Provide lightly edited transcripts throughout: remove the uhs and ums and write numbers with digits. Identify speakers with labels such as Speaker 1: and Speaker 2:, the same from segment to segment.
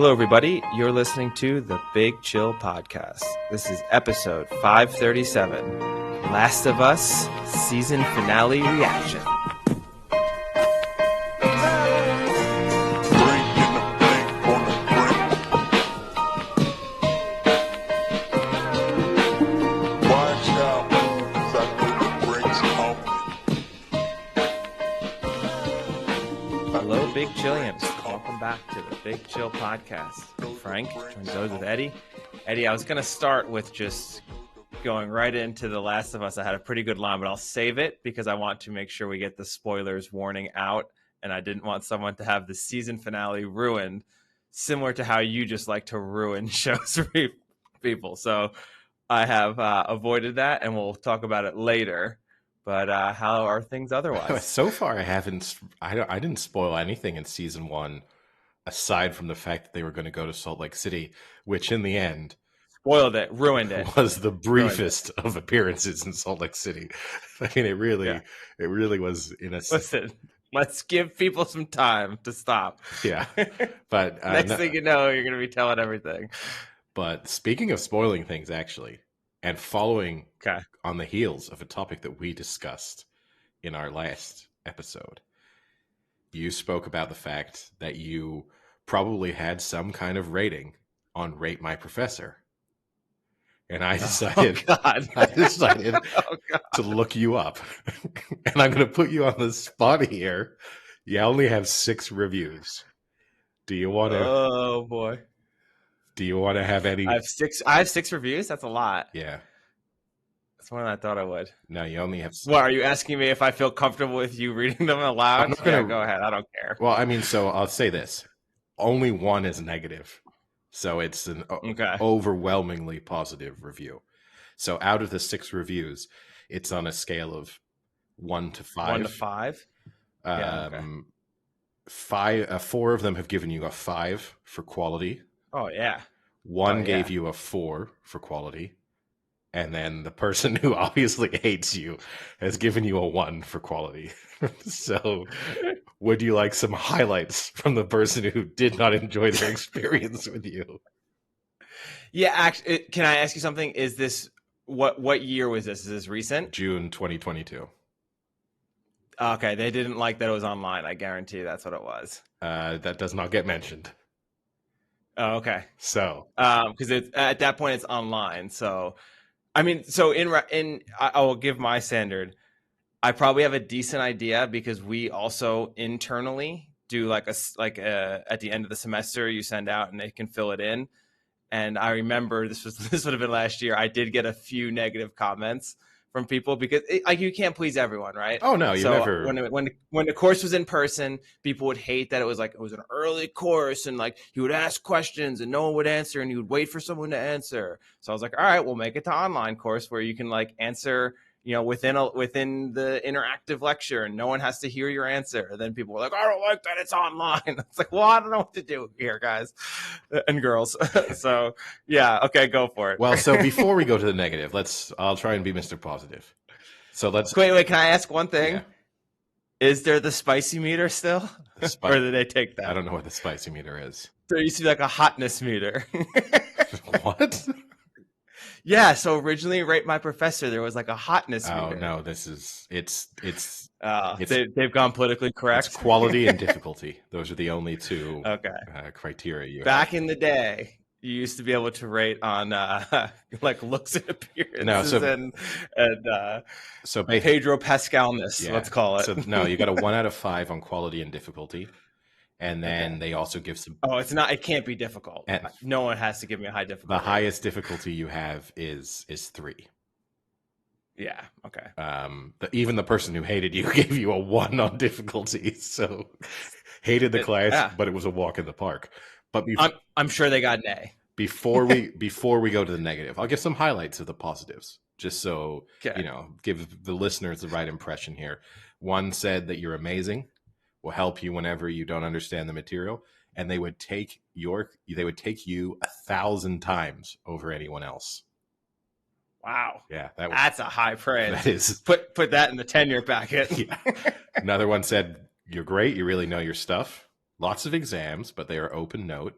Speaker 1: Hello, everybody. You're listening to the Big Chill Podcast. This is episode 537, Last of Us season finale reaction. Hello, Big Chillians. Welcome back to the Big Chill Podcast. I'm Frank, joined as always with Eddie. Eddie, I was going to start with just going right into The Last of Us. I had a pretty good line, but I'll save it because I want to make sure we get the spoilers warning out, and I didn't want someone to have the season finale ruined, similar to how you just like to ruin shows for people. So I have avoided that, and we'll talk about it later. But how are things otherwise?
Speaker 2: So far, I didn't spoil anything in season one, aside from the fact that they were going to go to Salt Lake City, which in the end
Speaker 1: Spoiled it, ruined it.
Speaker 2: was the briefest of appearances in Salt Lake City. I mean, it really was in a.
Speaker 1: Listen, let's give people some time to stop.
Speaker 2: Yeah, but
Speaker 1: Next thing you know, you're going to be telling everything.
Speaker 2: But speaking of spoiling things, actually, and following
Speaker 1: Okay.
Speaker 2: on the heels of a topic that we discussed in our last episode, you spoke about the fact that you probably had some kind of rating on Rate My Professor. And I decided, to look you up. And I'm going to put you on the spot here. You only have 6 reviews. Do you want to?
Speaker 1: Oh boy.
Speaker 2: Do you want to have any?
Speaker 1: I have 6 reviews. That's a lot.
Speaker 2: Yeah.
Speaker 1: That's more than I thought I would.
Speaker 2: No, you only have.
Speaker 1: What, are you asking me if I feel comfortable with you reading them aloud?
Speaker 2: I'm not gonna...
Speaker 1: Yeah, go ahead. I don't care.
Speaker 2: Well, I mean, so I'll say this: only one is negative, so it's an overwhelmingly positive review. So out of the 6 reviews, it's on a scale of 1 to 5.
Speaker 1: 1 to 5. Yeah, okay.
Speaker 2: 4 of them have given you a 5 for quality.
Speaker 1: Oh yeah.
Speaker 2: One gave you a 4 for quality. And then the person who obviously hates you has given you a 1 for quality. So would you like some highlights from the person who did not enjoy their experience with you?
Speaker 1: Yeah, actually, can I ask you something? Is this, what year was this? Is this recent?
Speaker 2: June 2022.
Speaker 1: Okay, they didn't like that it was online. I guarantee that's what it was.
Speaker 2: That does not get mentioned.
Speaker 1: Oh, okay.
Speaker 2: So,
Speaker 1: because at that point it's online. So, I mean, so I will give my standard. I probably have a decent idea because we also internally do at the end of the semester you send out and they can fill it in. And I remember this would have been last year. I did get a few negative comments from people because you can't please everyone, right?
Speaker 2: Oh no, you never.
Speaker 1: When the course was in person, people would hate that it was an early course and you would ask questions and no one would answer and you would wait for someone to answer. So I was like, all right, we'll make it to online course where you can answer, within the interactive lecture and no one has to hear your answer. And then people were like, I don't like that it's online. It's like, well, I don't know what to do here, guys and girls. So yeah, okay, go for it.
Speaker 2: Well, so before we go to the negative, I'll try and be Mr. Positive. So let's
Speaker 1: wait. Can I ask one thing?
Speaker 2: Yeah.
Speaker 1: Is there the spicy meter still, or did they take that?
Speaker 2: I don't know what the spicy meter is.
Speaker 1: There used to be a hotness meter.
Speaker 2: What?
Speaker 1: Yeah, so originally, Rate My Professor, there was a hotness meter.
Speaker 2: Oh no,
Speaker 1: they've gone politically correct.
Speaker 2: It's quality and difficulty. Those are the only 2 criteria you
Speaker 1: Back
Speaker 2: have.
Speaker 1: in the day, you used to be able to rate on looks and appearances and
Speaker 2: so
Speaker 1: Pedro Pascalness, let's call it.
Speaker 2: So no, you got a 1 out of 5 on quality and difficulty. And then they also give some.
Speaker 1: Oh, it can't be difficult. No one has to give me a high difficulty.
Speaker 2: The highest difficulty you have is 3.
Speaker 1: Yeah. Okay.
Speaker 2: Even the person who hated you gave you a 1 on difficulty. So hated the class, but it was a walk in the park. But
Speaker 1: I'm sure they got an A.
Speaker 2: Before we go to the negative, I'll give some highlights of the positives, just so give the listeners the right impression here. One said that you're amazing. Will help you whenever you don't understand the material, and they would take you 1,000 times over anyone else.
Speaker 1: Wow.
Speaker 2: Yeah,
Speaker 1: that's a high praise.
Speaker 2: That is.
Speaker 1: Put that in the tenure packet.
Speaker 2: Yeah. Another one said, "You're great. You really know your stuff. Lots of exams, but they are open note.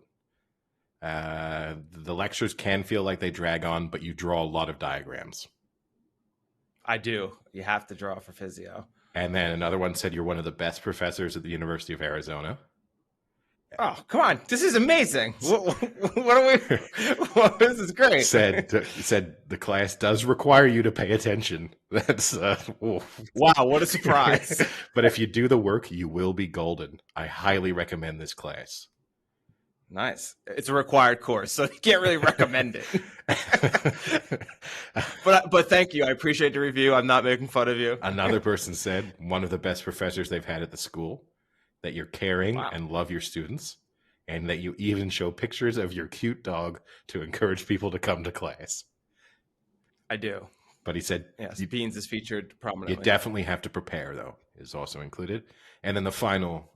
Speaker 2: The lectures can feel like they drag on, but you draw a lot of diagrams.
Speaker 1: I do. You have to draw for physio.
Speaker 2: And then another one said you're one of the best professors at the University of Arizona.
Speaker 1: Oh, come on. This is amazing. What are we? Well, this is great.
Speaker 2: Said the class does require you to pay attention. That's
Speaker 1: wow, what a surprise.
Speaker 2: But if you do the work, you will be golden. I highly recommend this class.
Speaker 1: Nice. It's a required course, so you can't really recommend it. But thank you. I appreciate the review. I'm not making fun of you.
Speaker 2: Another person said one of the best professors they've had at the school, that you're caring and love your students, and that you even show pictures of your cute dog to encourage people to come to class.
Speaker 1: I do.
Speaker 2: But he said,
Speaker 1: yes, Beans is featured prominently.
Speaker 2: You definitely have to prepare, though, is also included. And then the final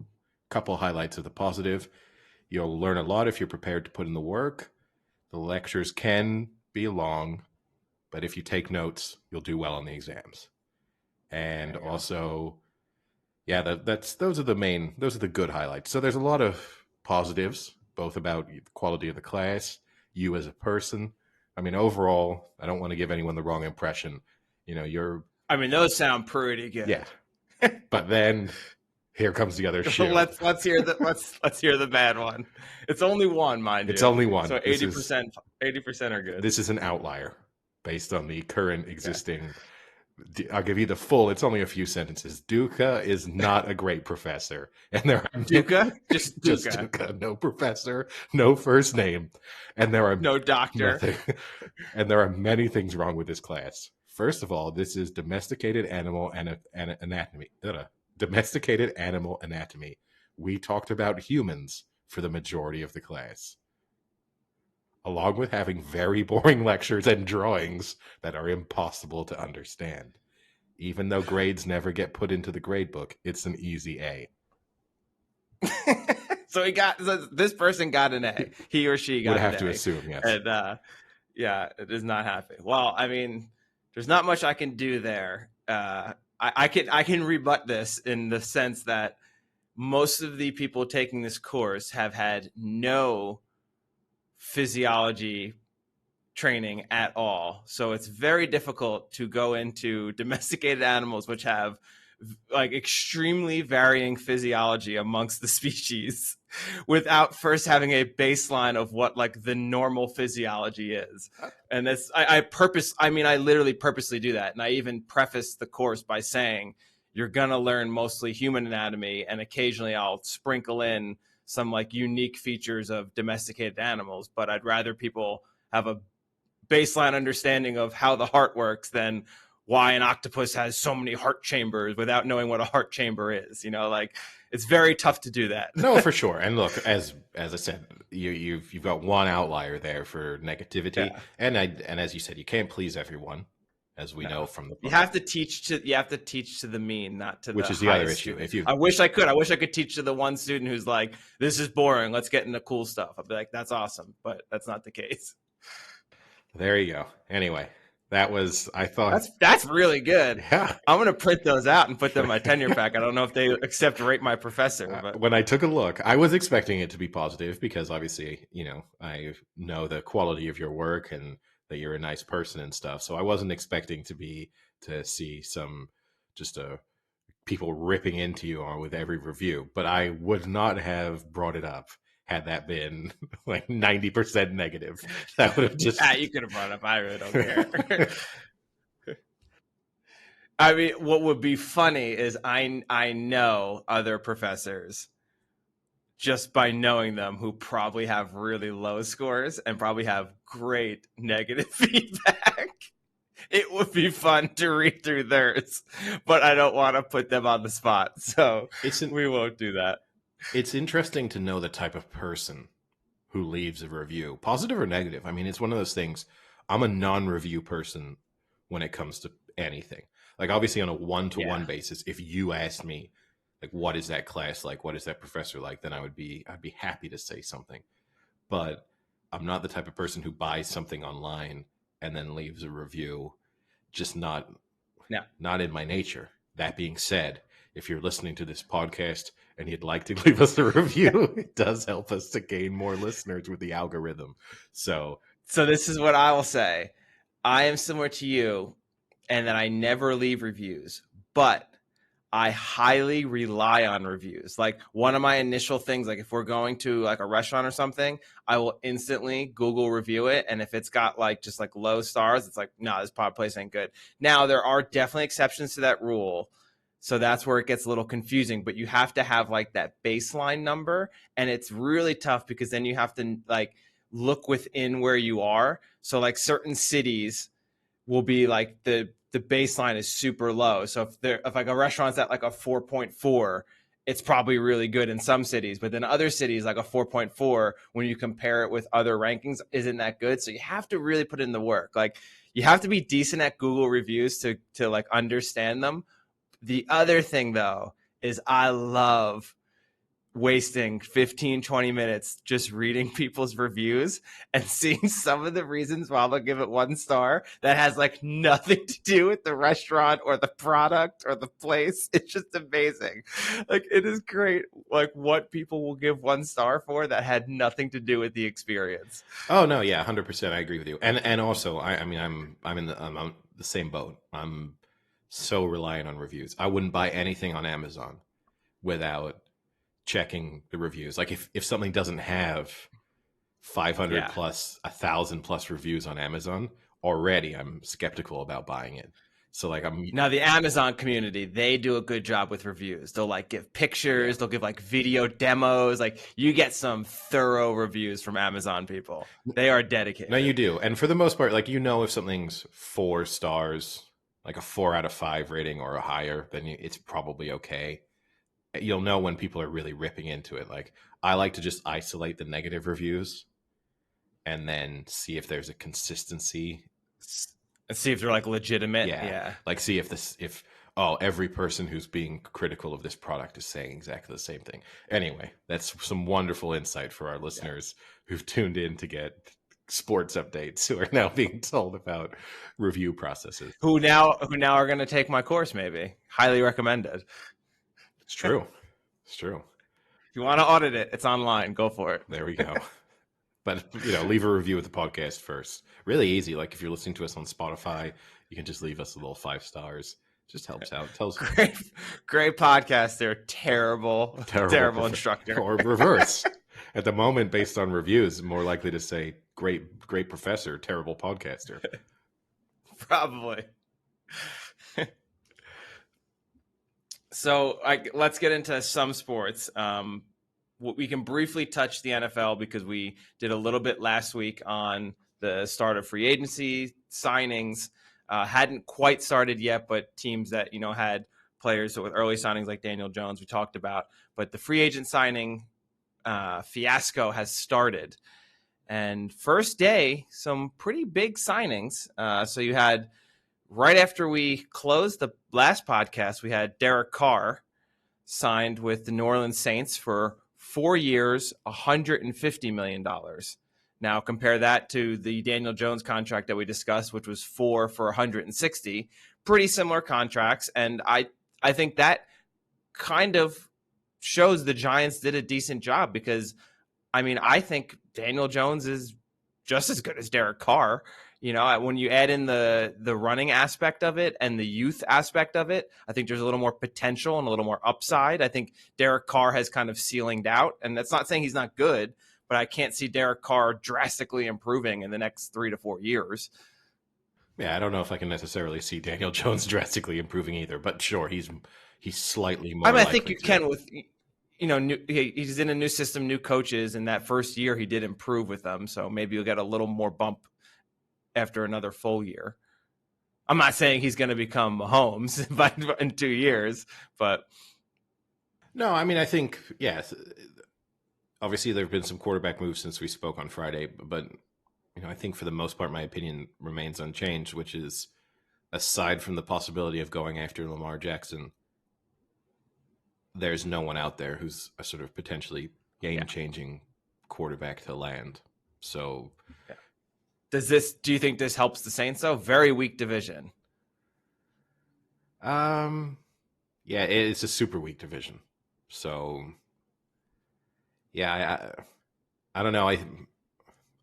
Speaker 2: couple highlights of the positive. You'll learn a lot if you're prepared to put in the work. The lectures can be long, but if you take notes, you'll do well on the exams. And also, yeah, those are the good highlights. So there's a lot of positives, both about the quality of the class, you as a person. I mean, overall, I don't want to give anyone the wrong impression.
Speaker 1: Those sound pretty good.
Speaker 2: Yeah. But then here comes the other shoe.
Speaker 1: let's hear the bad one. It's only one, mind you.
Speaker 2: It's only one.
Speaker 1: So 80% are good.
Speaker 2: This is an outlier based on the current existing. Yeah. I'll give you the full. It's only a few sentences. Duca is not a great professor, and there are
Speaker 1: Duca, just
Speaker 2: Duca, no professor, no first name, and there are
Speaker 1: no doctor,
Speaker 2: and there are many things wrong with this class. First of all, this is domesticated animal anatomy. Domesticated animal anatomy. We talked about humans for the majority of the class, along with having very boring lectures and drawings that are impossible to understand. Even though grades never get put into the grade book, it's an easy A.
Speaker 1: So this person got an A. He or she got an A.
Speaker 2: Would have to assume, yes.
Speaker 1: And yeah, it is not happy. Well, I mean, there's not much I can do there. I can rebut this in the sense that most of the people taking this course have had no physiology training at all. So it's very difficult to go into domesticated animals, which have like extremely varying physiology amongst the species, without first having a baseline of what like the normal physiology is. And that's I literally purposely do that. And I even preface the course by saying you're gonna learn mostly human anatomy, and occasionally I'll sprinkle in some like unique features of domesticated animals, but I'd rather people have a baseline understanding of how the heart works than why an octopus has so many heart chambers without knowing what a heart chamber is. Like it's very tough to do that.
Speaker 2: No, for sure. And look, as I said, you've got one outlier there for negativity, yeah. and as you said, you can't please everyone, as we know from the book.
Speaker 1: You have to teach to the mean, not to
Speaker 2: which is the other issue.
Speaker 1: I wish I could teach to the one student who's like, this is boring, let's get into cool stuff. I'd be like, that's awesome, but that's not the case.
Speaker 2: There you go. Anyway, that was, I thought,
Speaker 1: that's really good.
Speaker 2: Yeah,
Speaker 1: I'm gonna print those out and put them in my tenure pack. I don't know if they accept Rate My Professor, but
Speaker 2: when I took a look, I was expecting it to be positive because obviously, I know the quality of your work and that you're a nice person and stuff. So I wasn't expecting to see some just people ripping into you with every review, but I would not have brought it up had that been like 90% negative. That would have just...
Speaker 1: you could have brought it up. I really don't care. I mean, what would be funny is I know other professors just by knowing them who probably have really low scores and probably have great negative feedback. It would be fun to read through theirs, but I don't want to put them on the spot. So we won't do that.
Speaker 2: It's interesting to know the type of person who leaves a review, positive or negative. I mean, it's one of those things. I'm a non-review person when it comes to anything. Like obviously on a one-to-one basis, if you asked me, like, what is that class like? What is that professor like? Then I'd be happy to say something. But I'm not the type of person who buys something online and then leaves a review. Just not in my nature. That being said, if you're listening to this podcast and you'd like to leave us a review, it does help us to gain more listeners with the algorithm. So
Speaker 1: this is what I will say. I am similar to you, and that I never leave reviews, but I highly rely on reviews. Like, one of my initial things, like if we're going to like a restaurant or something, I will instantly Google review it. And if it's got like just like low stars, it's like, no, this place ain't good. Now, there are definitely exceptions to that rule. So that's where it gets a little confusing, but you have to have like that baseline number. And it's really tough because then you have to like look within where you are. So like certain cities will be like the baseline is super low. So if like a restaurant's at like a 4.4, it's probably really good in some cities, but then other cities like a 4.4, when you compare it with other rankings, isn't that good. So you have to really put in the work. Like, you have to be decent at Google reviews to like understand them. The other thing though is I love wasting 15-20 minutes just reading people's reviews and seeing some of the reasons why they'll give it 1 star that has like nothing to do with the restaurant or the product or the place. It's just amazing. Like, it is great, like what people will give 1 star for that had nothing to do with the experience.
Speaker 2: Oh no, yeah, 100%. I agree with you. And also, I mean, I'm in the same boat. I'm so reliant on reviews. I wouldn't buy anything on Amazon without checking the reviews. Like if something doesn't have 500 plus 1,000 plus reviews on Amazon, already I'm skeptical about buying it. So like
Speaker 1: now the Amazon community, they do a good job with reviews. They'll like give pictures, they'll give like video demos. Like, you get some thorough reviews from Amazon people. They are dedicated.
Speaker 2: No, you do. And for the most part, like, if something's 4 stars, like a 4 out of 5 rating or a higher, then it's probably okay. You'll know when people are really ripping into it. Like, I like to just isolate the negative reviews and then see if there's a consistency
Speaker 1: and see if they're like legitimate. Yeah.
Speaker 2: Like, see if every person who's being critical of this product is saying exactly the same thing. Anyway, that's some wonderful insight for our listeners who've tuned in to get sports updates, who are now being told about review processes.
Speaker 1: Who now are going to take my course, maybe. Highly recommended.
Speaker 2: It's true. It's true.
Speaker 1: If you want to audit it, it's online. Go for it.
Speaker 2: There we go. But, leave a review of the podcast first. Really easy. Like, if you're listening to us on Spotify, you can just leave us a little 5 stars. Just helps out. Tells
Speaker 1: great podcast. They're terrible instructor.
Speaker 2: Or reverse. At the moment, based on reviews, more likely to say great professor, terrible podcaster.
Speaker 1: Probably. So let's get into some sports. We can briefly touch the NFL because we did a little bit last week on the start of free agency signings. Hadn't quite started yet, but teams that had players with early signings like Daniel Jones we talked about. But the free agent signing fiasco has started. And first day, some pretty big signings. So you had, right after we closed the last podcast, we had Derek Carr signed with the New Orleans Saints for 4 years, $150 million. Now compare that to the Daniel Jones contract that we discussed, which was 4 for 160. Pretty similar contracts. And I think that kind of shows the Giants did a decent job because, I think Daniel Jones is just as good as Derek Carr. When you add in the running aspect of it and the youth aspect of it, I think there's a little more potential and a little more upside. I think Derek Carr has kind of ceilinged out, and that's not saying he's not good, but I can't see Derek Carr drastically improving in the next 3 to 4 years.
Speaker 2: Yeah, I don't know if I can necessarily see Daniel Jones drastically improving either, but sure, he's slightly more.
Speaker 1: I think you can with. He's in a new system, new coaches, and that first year he did improve with them. So maybe you'll get a little more bump after another full year. I'm not saying he's going to become Mahomes in 2 years, but.
Speaker 2: No, I think, yes. Obviously, there have been some quarterback moves since we spoke on Friday, but I think for the most part, my opinion remains unchanged, which is, aside from the possibility of going after Lamar Jackson, there's no one out there who's a sort of potentially game-changing quarterback to land. So,
Speaker 1: do you think this helps the Saints though? Very weak division.
Speaker 2: Yeah, it's a super weak division. So, yeah, I don't know.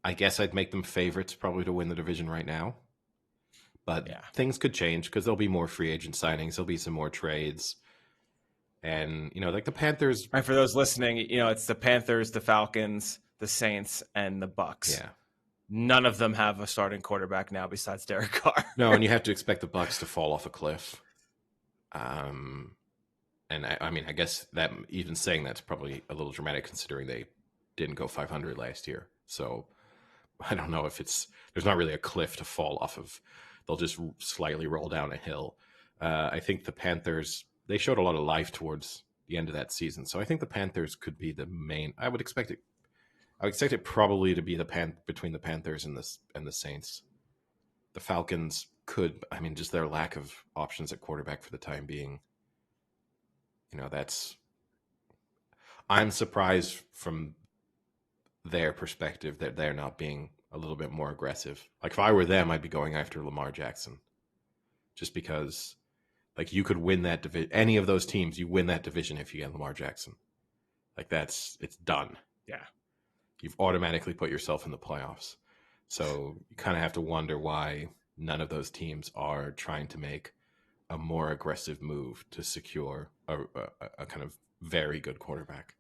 Speaker 2: I guess I'd make them favorites probably to win the division right now. But
Speaker 1: Yeah.
Speaker 2: things could change because there'll be more free agent signings. There'll be some more trades. And, like the Panthers.
Speaker 1: And for those listening, it's the Panthers, the Falcons, the Saints, and the Bucks.
Speaker 2: Yeah.
Speaker 1: None of them have a starting quarterback now besides Derek Carr.
Speaker 2: No, and you have to expect the Bucks to fall off a cliff. And I mean, I guess that even saying that's probably a little dramatic considering they didn't go 500 last year. So I don't know if there's not really a cliff to fall off of. They'll just slightly roll down a hill. I think the Panthers, they showed a lot of life towards the end of that season. So I think the Panthers could be the main. I would expect it probably to be between the Panthers and the Saints. The Falcons could, I mean, just their lack of options at quarterback for the time being. I'm surprised from their perspective that they're not being a little bit more aggressive. Like if I were them, I'd be going after Lamar Jackson, just because, like, you could win that division. Any of those teams, you win that division if you get Lamar Jackson. Like it's done.
Speaker 1: Yeah,
Speaker 2: you've automatically put yourself in the playoffs. So you kind of have to wonder why none of those teams are trying to make a more aggressive move to secure a kind of very good quarterback.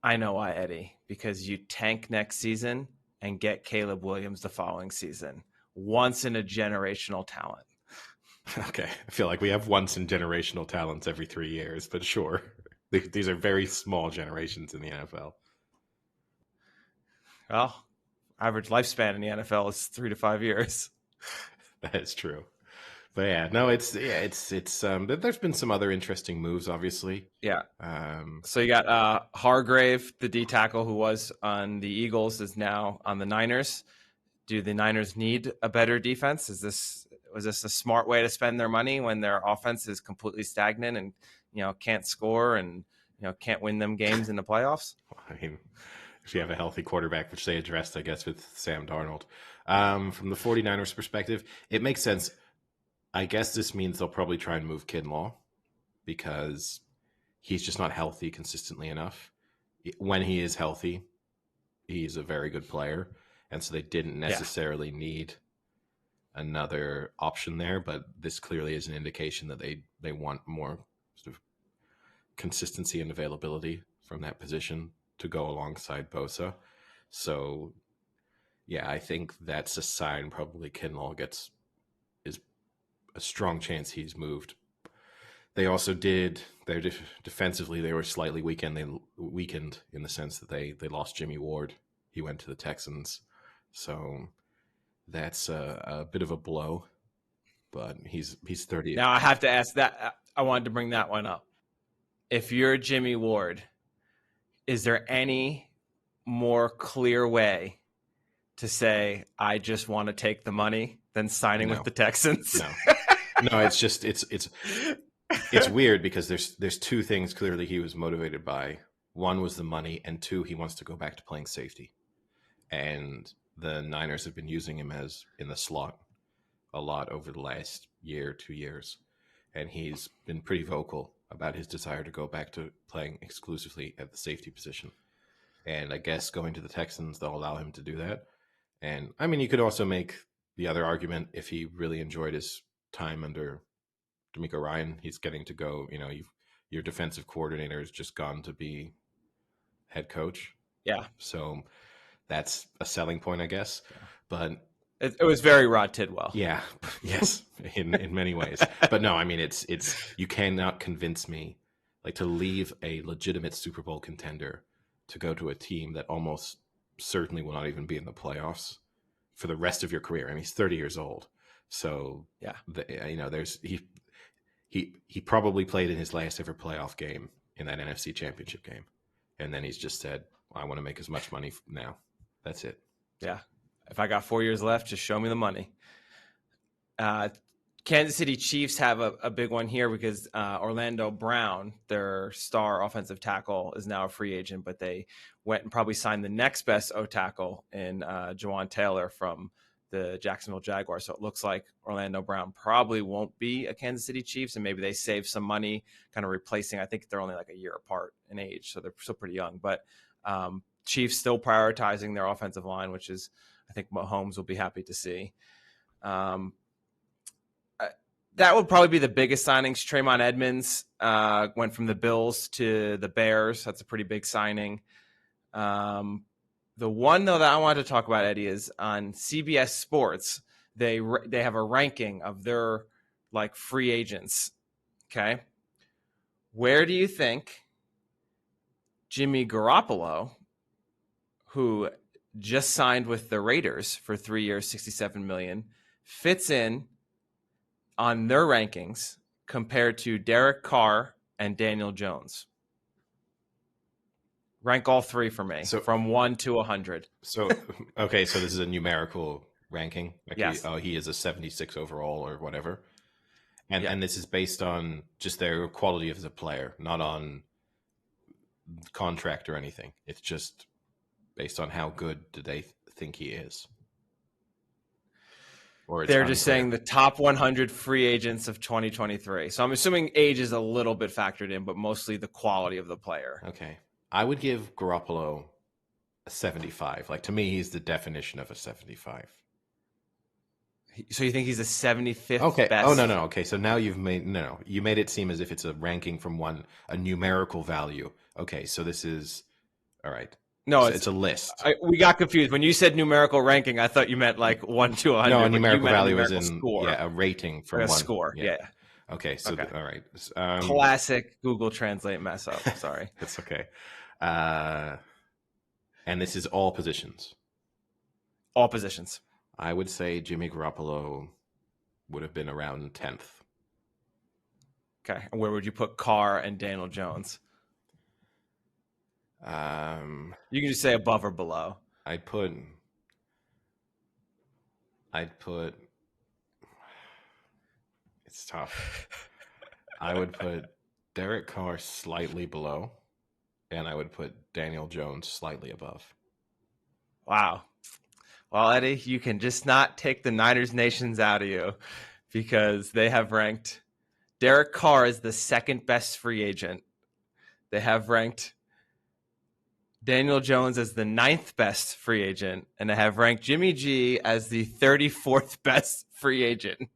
Speaker 1: I know why, Eddie, because you tank next season and get Caleb Williams the following season. Once in a generational talent.
Speaker 2: Okay. I feel like we have once in generational talents every 3 years, but sure. These are very small generations in the NFL.
Speaker 1: Well, average lifespan in the NFL is 3 to 5 years.
Speaker 2: That is true. But yeah, no, it's there's been some other interesting moves, obviously.
Speaker 1: Yeah. So you got Hargrave, the D tackle who was on the Eagles, is now on the Niners. Do the Niners need a better defense? Was this a smart way to spend their money when their offense is completely stagnant and can't score and can't win them games in the playoffs?
Speaker 2: I mean, if you have a healthy quarterback, which they addressed, I guess, with Sam Darnold. From the 49ers perspective, it makes sense. I guess this means they'll probably try and move Kinlaw because he's just not healthy consistently enough. When he is healthy, he's a very good player. And so they didn't necessarily need another option there. But this clearly is an indication that they want more sort of consistency and availability from that position to go alongside Bosa. So, yeah, I think that's a sign probably Kinlaw is a strong chance he's moved. They also did their defensively. They were slightly weakened. They weakened in the sense that they lost Jimmy Ward. He went to the Texans, so that's a bit of a blow. But he's 30.
Speaker 1: Now I have to ask that. I wanted to bring that one up. If you're Jimmy Ward, is there any more clear way to say I just want to take the money than signing with the Texans?
Speaker 2: No, it's just it's weird because there's two things clearly he was motivated by. One was the money, and two, he wants to go back to playing safety. And the Niners have been using him as in the slot a lot over the last year, 2 years. And he's been pretty vocal about his desire to go back to playing exclusively at the safety position. And I guess going to the Texans, they'll allow him to do that. And I mean, you could also make the other argument if he really enjoyed his time under DeMeco Ryan, he's getting to go, your defensive coordinator has just gone to be head coach.
Speaker 1: Yeah.
Speaker 2: So that's a selling point, I guess. Yeah. But
Speaker 1: it was very Rod Tidwell.
Speaker 2: Yeah. Yes. in many ways. But no, I mean, it's you cannot convince me to leave a legitimate Super Bowl contender to go to a team that almost certainly will not even be in the playoffs for the rest of your career. I mean, he's 30 years old. So
Speaker 1: yeah,
Speaker 2: there's he probably played in his last ever playoff game in that NFC Championship game, and then he's just said, "I want to make as much money now." That's it.
Speaker 1: Yeah, if I got 4 years left, just show me the money. Kansas City Chiefs have a big one here because Orlando Brown, their star offensive tackle, is now a free agent, but they went and probably signed the next best O tackle in Jawan Taylor from the Jacksonville Jaguars. So it looks like Orlando Brown probably won't be a Kansas City Chiefs, and maybe they save some money kind of replacing. I think they're only like a year apart in age, so they're still pretty young. But Chiefs still prioritizing their offensive line, which is I think Mahomes will be happy to see. That would probably be the biggest signings. Trayvon Edmonds went from the Bills to the Bears. That's a pretty big signing. The one, though, that I wanted to talk about, Eddie, is on CBS Sports. They have a ranking of their like free agents. Okay. Where do you think Jimmy Garoppolo, who just signed with the Raiders for 3 years, $67 million, fits in on their rankings compared to Derek Carr and Daniel Jones? Rank all three for me, so, from 1 to 100.
Speaker 2: So, okay, so this is a numerical ranking. Like
Speaker 1: yes.
Speaker 2: He is a 76 overall or whatever. And this is based on just their quality as a player, not on contract or anything. It's just based on how good do they think he is.
Speaker 1: Or they're just saying the top 100 free agents of 2023. So I'm assuming age is a little bit factored in, but mostly the quality of the player.
Speaker 2: Okay. I would give Garoppolo a 75. Like, to me, he's the definition of a 75.
Speaker 1: So you think he's a 75th
Speaker 2: okay.
Speaker 1: best?
Speaker 2: Oh, no. Okay, so now you made it seem as if it's a ranking from a numerical value. Okay, so this is, all right.
Speaker 1: No,
Speaker 2: it's a list.
Speaker 1: We got confused. When you said numerical ranking, I thought you meant like 1 to 100.
Speaker 2: No, a numerical value is in score. A rating from
Speaker 1: a
Speaker 2: one.
Speaker 1: Score, yeah.
Speaker 2: Okay, so all right.
Speaker 1: Classic Google Translate mess up. Sorry.
Speaker 2: It's okay. And this is all positions.
Speaker 1: All positions.
Speaker 2: I would say Jimmy Garoppolo would have been around 10th.
Speaker 1: Okay, and where would you put Carr and Daniel Jones? You can just say above or below.
Speaker 2: I'd put it's tough. I would put Derek Carr slightly below, and I would put Daniel Jones slightly above.
Speaker 1: Wow. Well, Eddie, you can just not take the Niners nations out of you, because they have ranked Derek Carr as the second best free agent. They have ranked Daniel Jones as the 9th best free agent, and they have ranked Jimmy G as the 34th best free agent.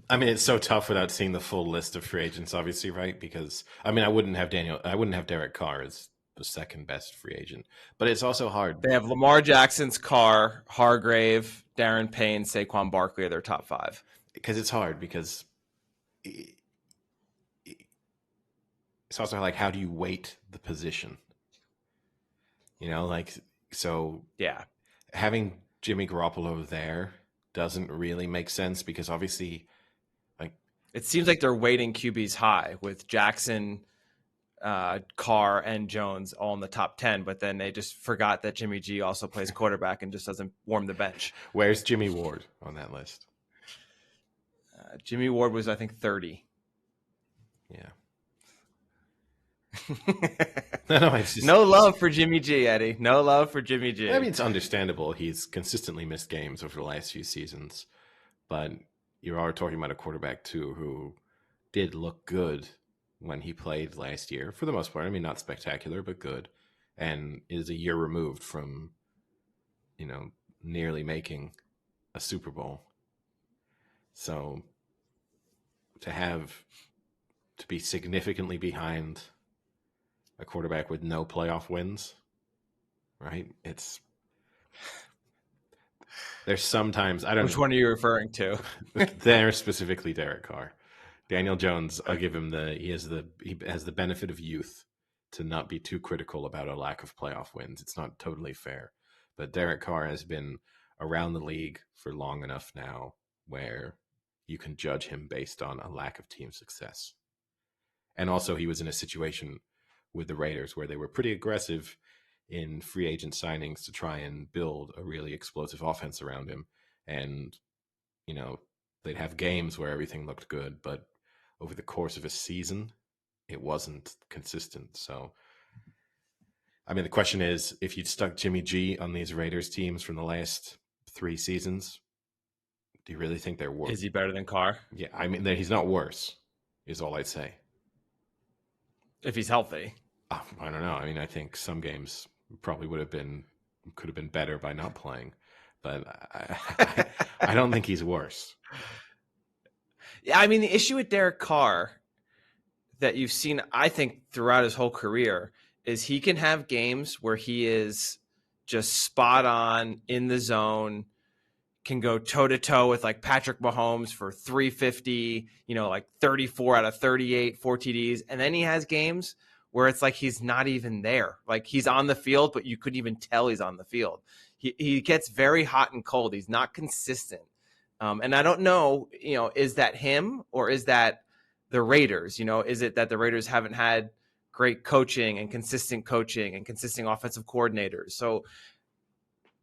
Speaker 2: I mean, it's so tough without seeing the full list of free agents, obviously, right? Because I mean, I wouldn't have Derek Carr as the second best free agent, but it's also hard.
Speaker 1: They have Lamar Jackson's Carr, Hargrave, Darren Payne, Saquon Barkley are their top 5.
Speaker 2: Because it's hard, because it's also like, how do you weight the position?
Speaker 1: Yeah.
Speaker 2: Having Jimmy Garoppolo there doesn't really make sense, because obviously,
Speaker 1: it seems like they're weighting QBs high with Jackson, Carr, and Jones all in the top 10, but then they just forgot that Jimmy G also plays quarterback and just doesn't warm the bench.
Speaker 2: Where's Jimmy Ward on that list?
Speaker 1: Jimmy Ward was, I think, 30.
Speaker 2: Yeah.
Speaker 1: No love for Jimmy G, Eddie. No love for Jimmy G.
Speaker 2: I mean, it's understandable. He's consistently missed games over the last few seasons, but you are talking about a quarterback too who did look good when he played last year, for the most part. I mean, not spectacular, but good, and is a year removed from, nearly making a Super Bowl. So to be significantly behind a quarterback with no playoff wins, right? There's sometimes, I don't know.
Speaker 1: Which one are you referring to?
Speaker 2: There, specifically Derek Carr. Daniel Jones, I'll give him he has the benefit of youth to not be too critical about a lack of playoff wins. It's not totally fair. But Derek Carr has been around the league for long enough now where you can judge him based on a lack of team success. And also, he was in a situation with the Raiders where they were pretty aggressive in free agent signings to try and build a really explosive offense around him. And, they'd have games where everything looked good, but over the course of a season, it wasn't consistent. So I mean, the question is, if you'd stuck Jimmy G on these Raiders teams from the last 3 seasons, do you really think they're worse?
Speaker 1: Is he better than Carr?
Speaker 2: Yeah, I mean, he's not worse, is all I'd say.
Speaker 1: If he's healthy.
Speaker 2: I don't know. I mean, I think some games probably could have been better by not playing, but I don't think he's worse.
Speaker 1: Yeah, I mean, the issue with Derek Carr that you've seen, I think, throughout his whole career is he can have games where he is just spot on in the zone, can go toe to toe with like Patrick Mahomes for 350, like 34 out of 38, 4 TDs. And then he has games where it's like he's not even there. Like he's on the field, but you couldn't even tell he's on the field. He gets very hot and cold. He's not consistent. And I don't know, is that him or is that the Raiders? Is it that the Raiders haven't had great coaching and consistent offensive coordinators? So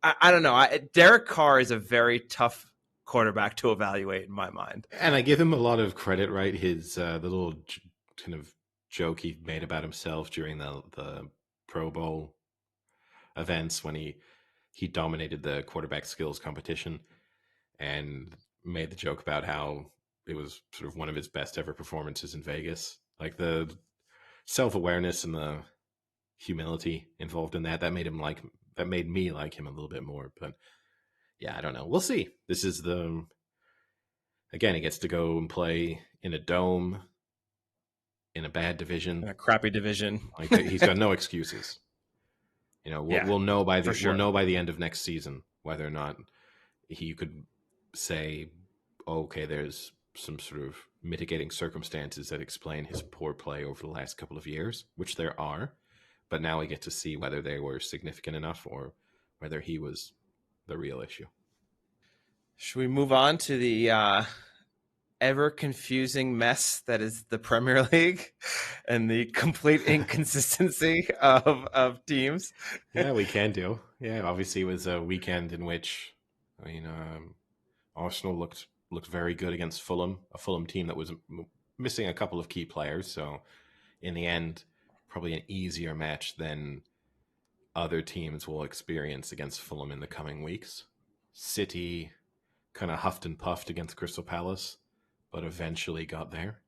Speaker 1: I don't know. Derek Carr is a very tough quarterback to evaluate in my mind.
Speaker 2: And I give him a lot of credit, right? His the little kind of joke he made about himself during the Pro Bowl events when he dominated the quarterback skills competition and made the joke about how it was sort of one of his best ever performances in Vegas. Like the self-awareness and the humility involved in that made me like him a little bit more. But yeah, I don't know. We'll see. This is again, he gets to go and play in a dome in a bad division,
Speaker 1: in a crappy division.
Speaker 2: Like he's got no excuses. We'll know by the end of next season whether or not he could say, okay, there's some sort of mitigating circumstances that explain his poor play over the last couple of years, which there are. But now we get to see whether they were significant enough or whether he was the real issue.
Speaker 1: Should we move on to the ever confusing mess that is the Premier League and the complete inconsistency of teams?
Speaker 2: Yeah, we can do. Yeah, obviously it was a weekend in which, Arsenal looked very good against Fulham, a Fulham team that was missing a couple of key players. So in the end, probably an easier match than other teams will experience against Fulham in the coming weeks. City kind of huffed and puffed against Crystal Palace, but eventually got there.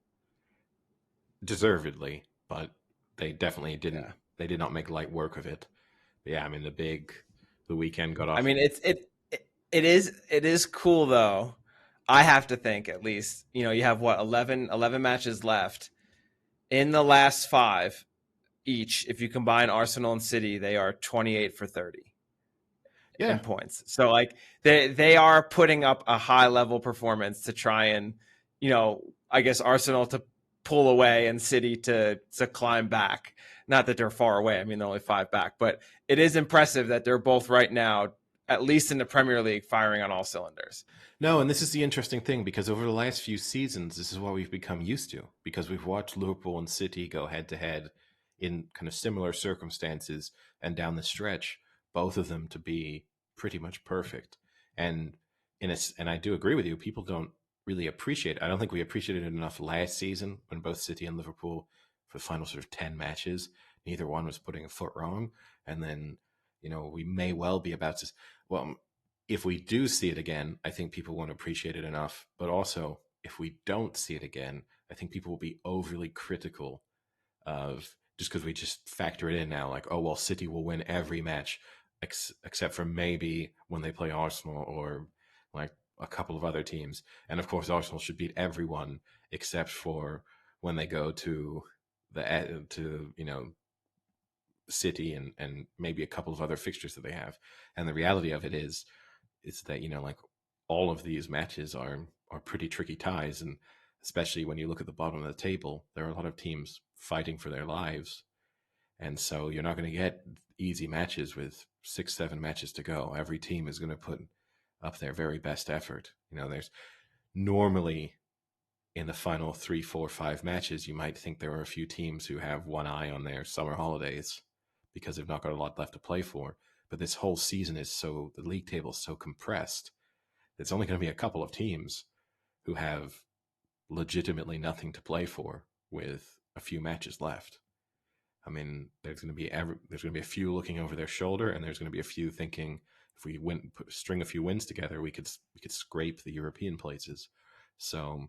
Speaker 2: Deservedly, but they definitely didn't. Yeah. They did not make light work of it. But yeah, I mean the weekend got off.
Speaker 1: I mean, it is cool though. I have to think at least, you have 11 matches left. In the last 5 each, if you combine Arsenal and City, they are 28 for 30 in points. So like they are putting up a high level performance to try and, I guess Arsenal to pull away and City to climb back. Not that they're far away. I mean, they're only 5 back, but it is impressive that they're both right now, at least in the Premier League, firing on all cylinders.
Speaker 2: No, and this is the interesting thing, because over the last few seasons, this is what we've become used to, because we've watched Liverpool and City go head to head in kind of similar circumstances and down the stretch, both of them to be pretty much perfect. And I do agree with you, people don't really appreciate it. I don't think we appreciated it enough last season when both City and Liverpool, for the final sort of 10 matches, neither one was putting a foot wrong. And then, we may well be about to, well, if we do see it again, I think people won't appreciate it enough. But also, if we don't see it again, I think people will be overly critical of, just because we just factor it in now, like, oh, well, City will win every match except for maybe when they play Arsenal or like a couple of other teams. And of course, Arsenal should beat everyone except for when they go to City and maybe a couple of other fixtures that they have. And the reality of it is that, like all of these matches are pretty tricky ties. And especially when you look at the bottom of the table, there are a lot of teams fighting for their lives. And so you're not going to get easy matches with 6-7 matches to go. Every team is going to put up their very best effort. There's normally in the final 3, 4, 5 matches, you might think there are a few teams who have one eye on their summer holidays because they've not got a lot left to play for. But this whole season the league table is so compressed. It's only going to be a couple of teams who have legitimately nothing to play for with a few matches left. I mean, there's going to be a few looking over their shoulder, and there's going to be a few thinking if we string a few wins together, we could scrape the European places. So,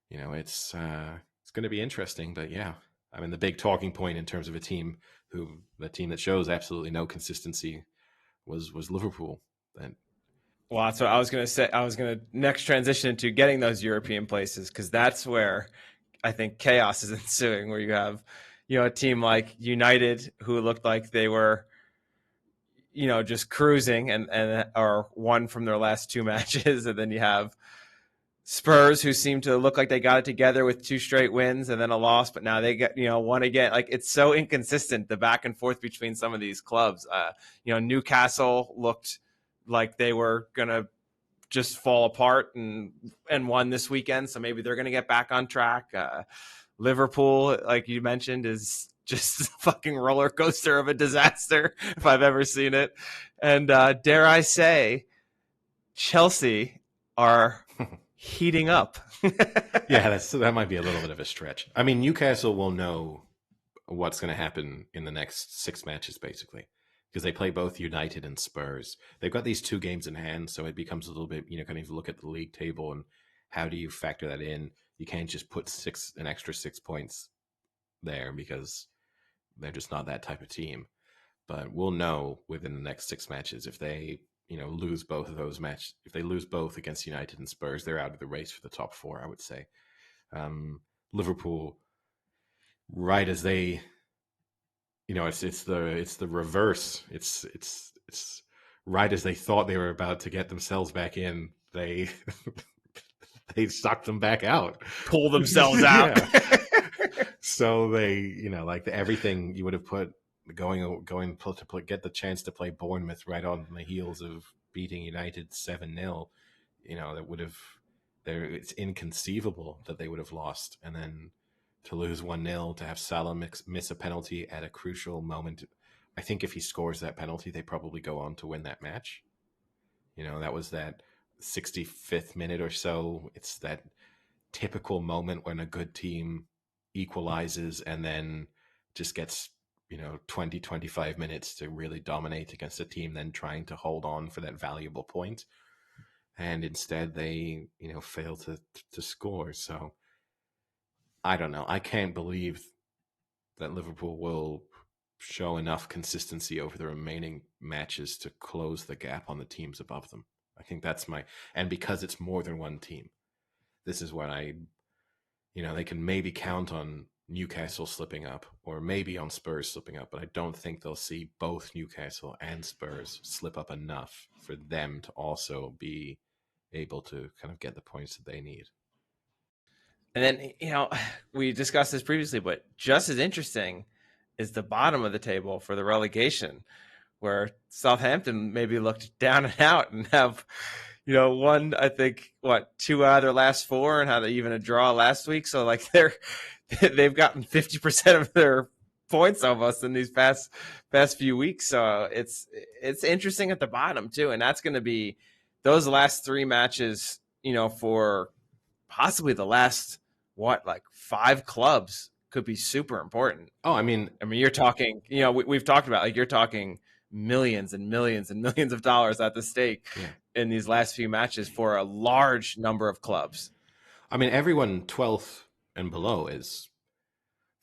Speaker 2: it's going to be interesting. But yeah, I mean, the big talking point in terms of the team that shows absolutely no consistency was Liverpool.
Speaker 1: Well, that's what I was going to say. I was going to next transition into getting those European places, because that's where I think chaos is ensuing, where you have, a team like United who looked like they were, just cruising and or won from their last two matches. And then you have Spurs who seem to look like they got it together with 2 straight wins and then a loss, but now they get, one again. Like, it's so inconsistent, the back and forth between some of these clubs. Newcastle looked like they were going to just fall apart and won this weekend. So maybe they're going to get back on track. Liverpool, like you mentioned, is just a fucking roller coaster of a disaster if I've ever seen it. And dare I say, Chelsea are heating up.
Speaker 2: Yeah, that might be a little bit of a stretch. I mean, Newcastle will know what's going to happen in the next 6 matches, basically, because they play both United and Spurs. They've got these 2 games in hand, so it becomes a little bit, kind of look at the league table and how do you factor that in? You can't just put an extra 6 points there because they're just not that type of team. But we'll know within the next 6 matches if they, lose both of those matches. If they lose both against United and Spurs, they're out of the race for the top 4, I would say. Liverpool, right as they, it's the reverse. It's right as they thought they were about to get themselves back in, they they sucked them back out,
Speaker 1: pull themselves out.
Speaker 2: So they, everything you would have put going to get the chance to play Bournemouth right on the heels of beating United 7-0, that would have it's inconceivable that they would have lost, and then to lose 1-0, to have Salah miss a penalty at a crucial moment. I think if he scores that penalty, they probably go on to win that match. That was that 65th minute or so. It's that typical moment when a good team equalizes and then just gets 20-25 minutes to really dominate against a team then trying to hold on for that valuable point, and instead they fail to score. So I don't know, I can't believe that Liverpool will show enough consistency over the remaining matches to close the gap on the teams above them. I think that's and because it's more than one team, this is when they can maybe count on Newcastle slipping up or maybe on Spurs slipping up, but I don't think they'll see both Newcastle and Spurs slip up enough for them to also be able to kind of get the points that they need.
Speaker 1: And then, we discussed this previously, but just as interesting is the bottom of the table for the relegation, where Southampton maybe looked down and out and have, won, I think, 2 out of their last 4 and had even a draw last week. So like they've gotten 50% of their points almost in these past few weeks. So it's interesting at the bottom too. And that's going to be those last 3 matches, for possibly the last 5 clubs could be super important.
Speaker 2: Oh, I mean,
Speaker 1: you're talking, we've talked about, you're talking millions and millions and millions of dollars at the stake in these last few matches for a large number of clubs.
Speaker 2: I mean, everyone 12th and below is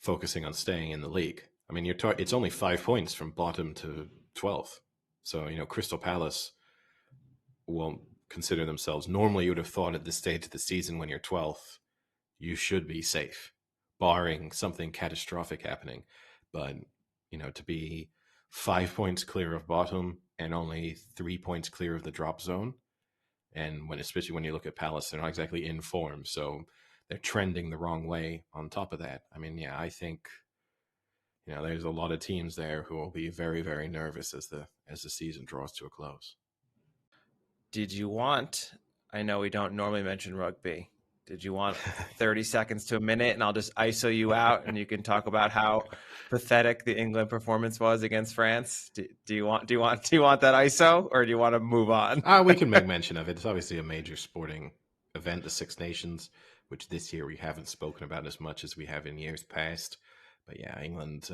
Speaker 2: focusing on staying in the league. I mean, it's only 5 points from bottom to 12th. So, Crystal Palace won't consider themselves. Normally, you would have thought at this stage of the season when you're 12th, you should be safe, barring something catastrophic happening. But, to be 5 points clear of bottom and only 3 points clear of the drop zone, and especially when you look at Palace, they're not exactly in form, so they're trending the wrong way on top of that. I mean, I think there's a lot of teams there who will be very, very nervous as the season draws to a close.
Speaker 1: Did you want, I know we don't normally mention rugby, did you want 30 seconds to a minute and I'll just ISO you out and you can talk about how pathetic the England performance was against France? Do you want that ISO, or do you want to move on?
Speaker 2: We can make mention of it. It's obviously a major sporting event, the Six Nations, which this year we haven't spoken about as much as we have in years past. But yeah, England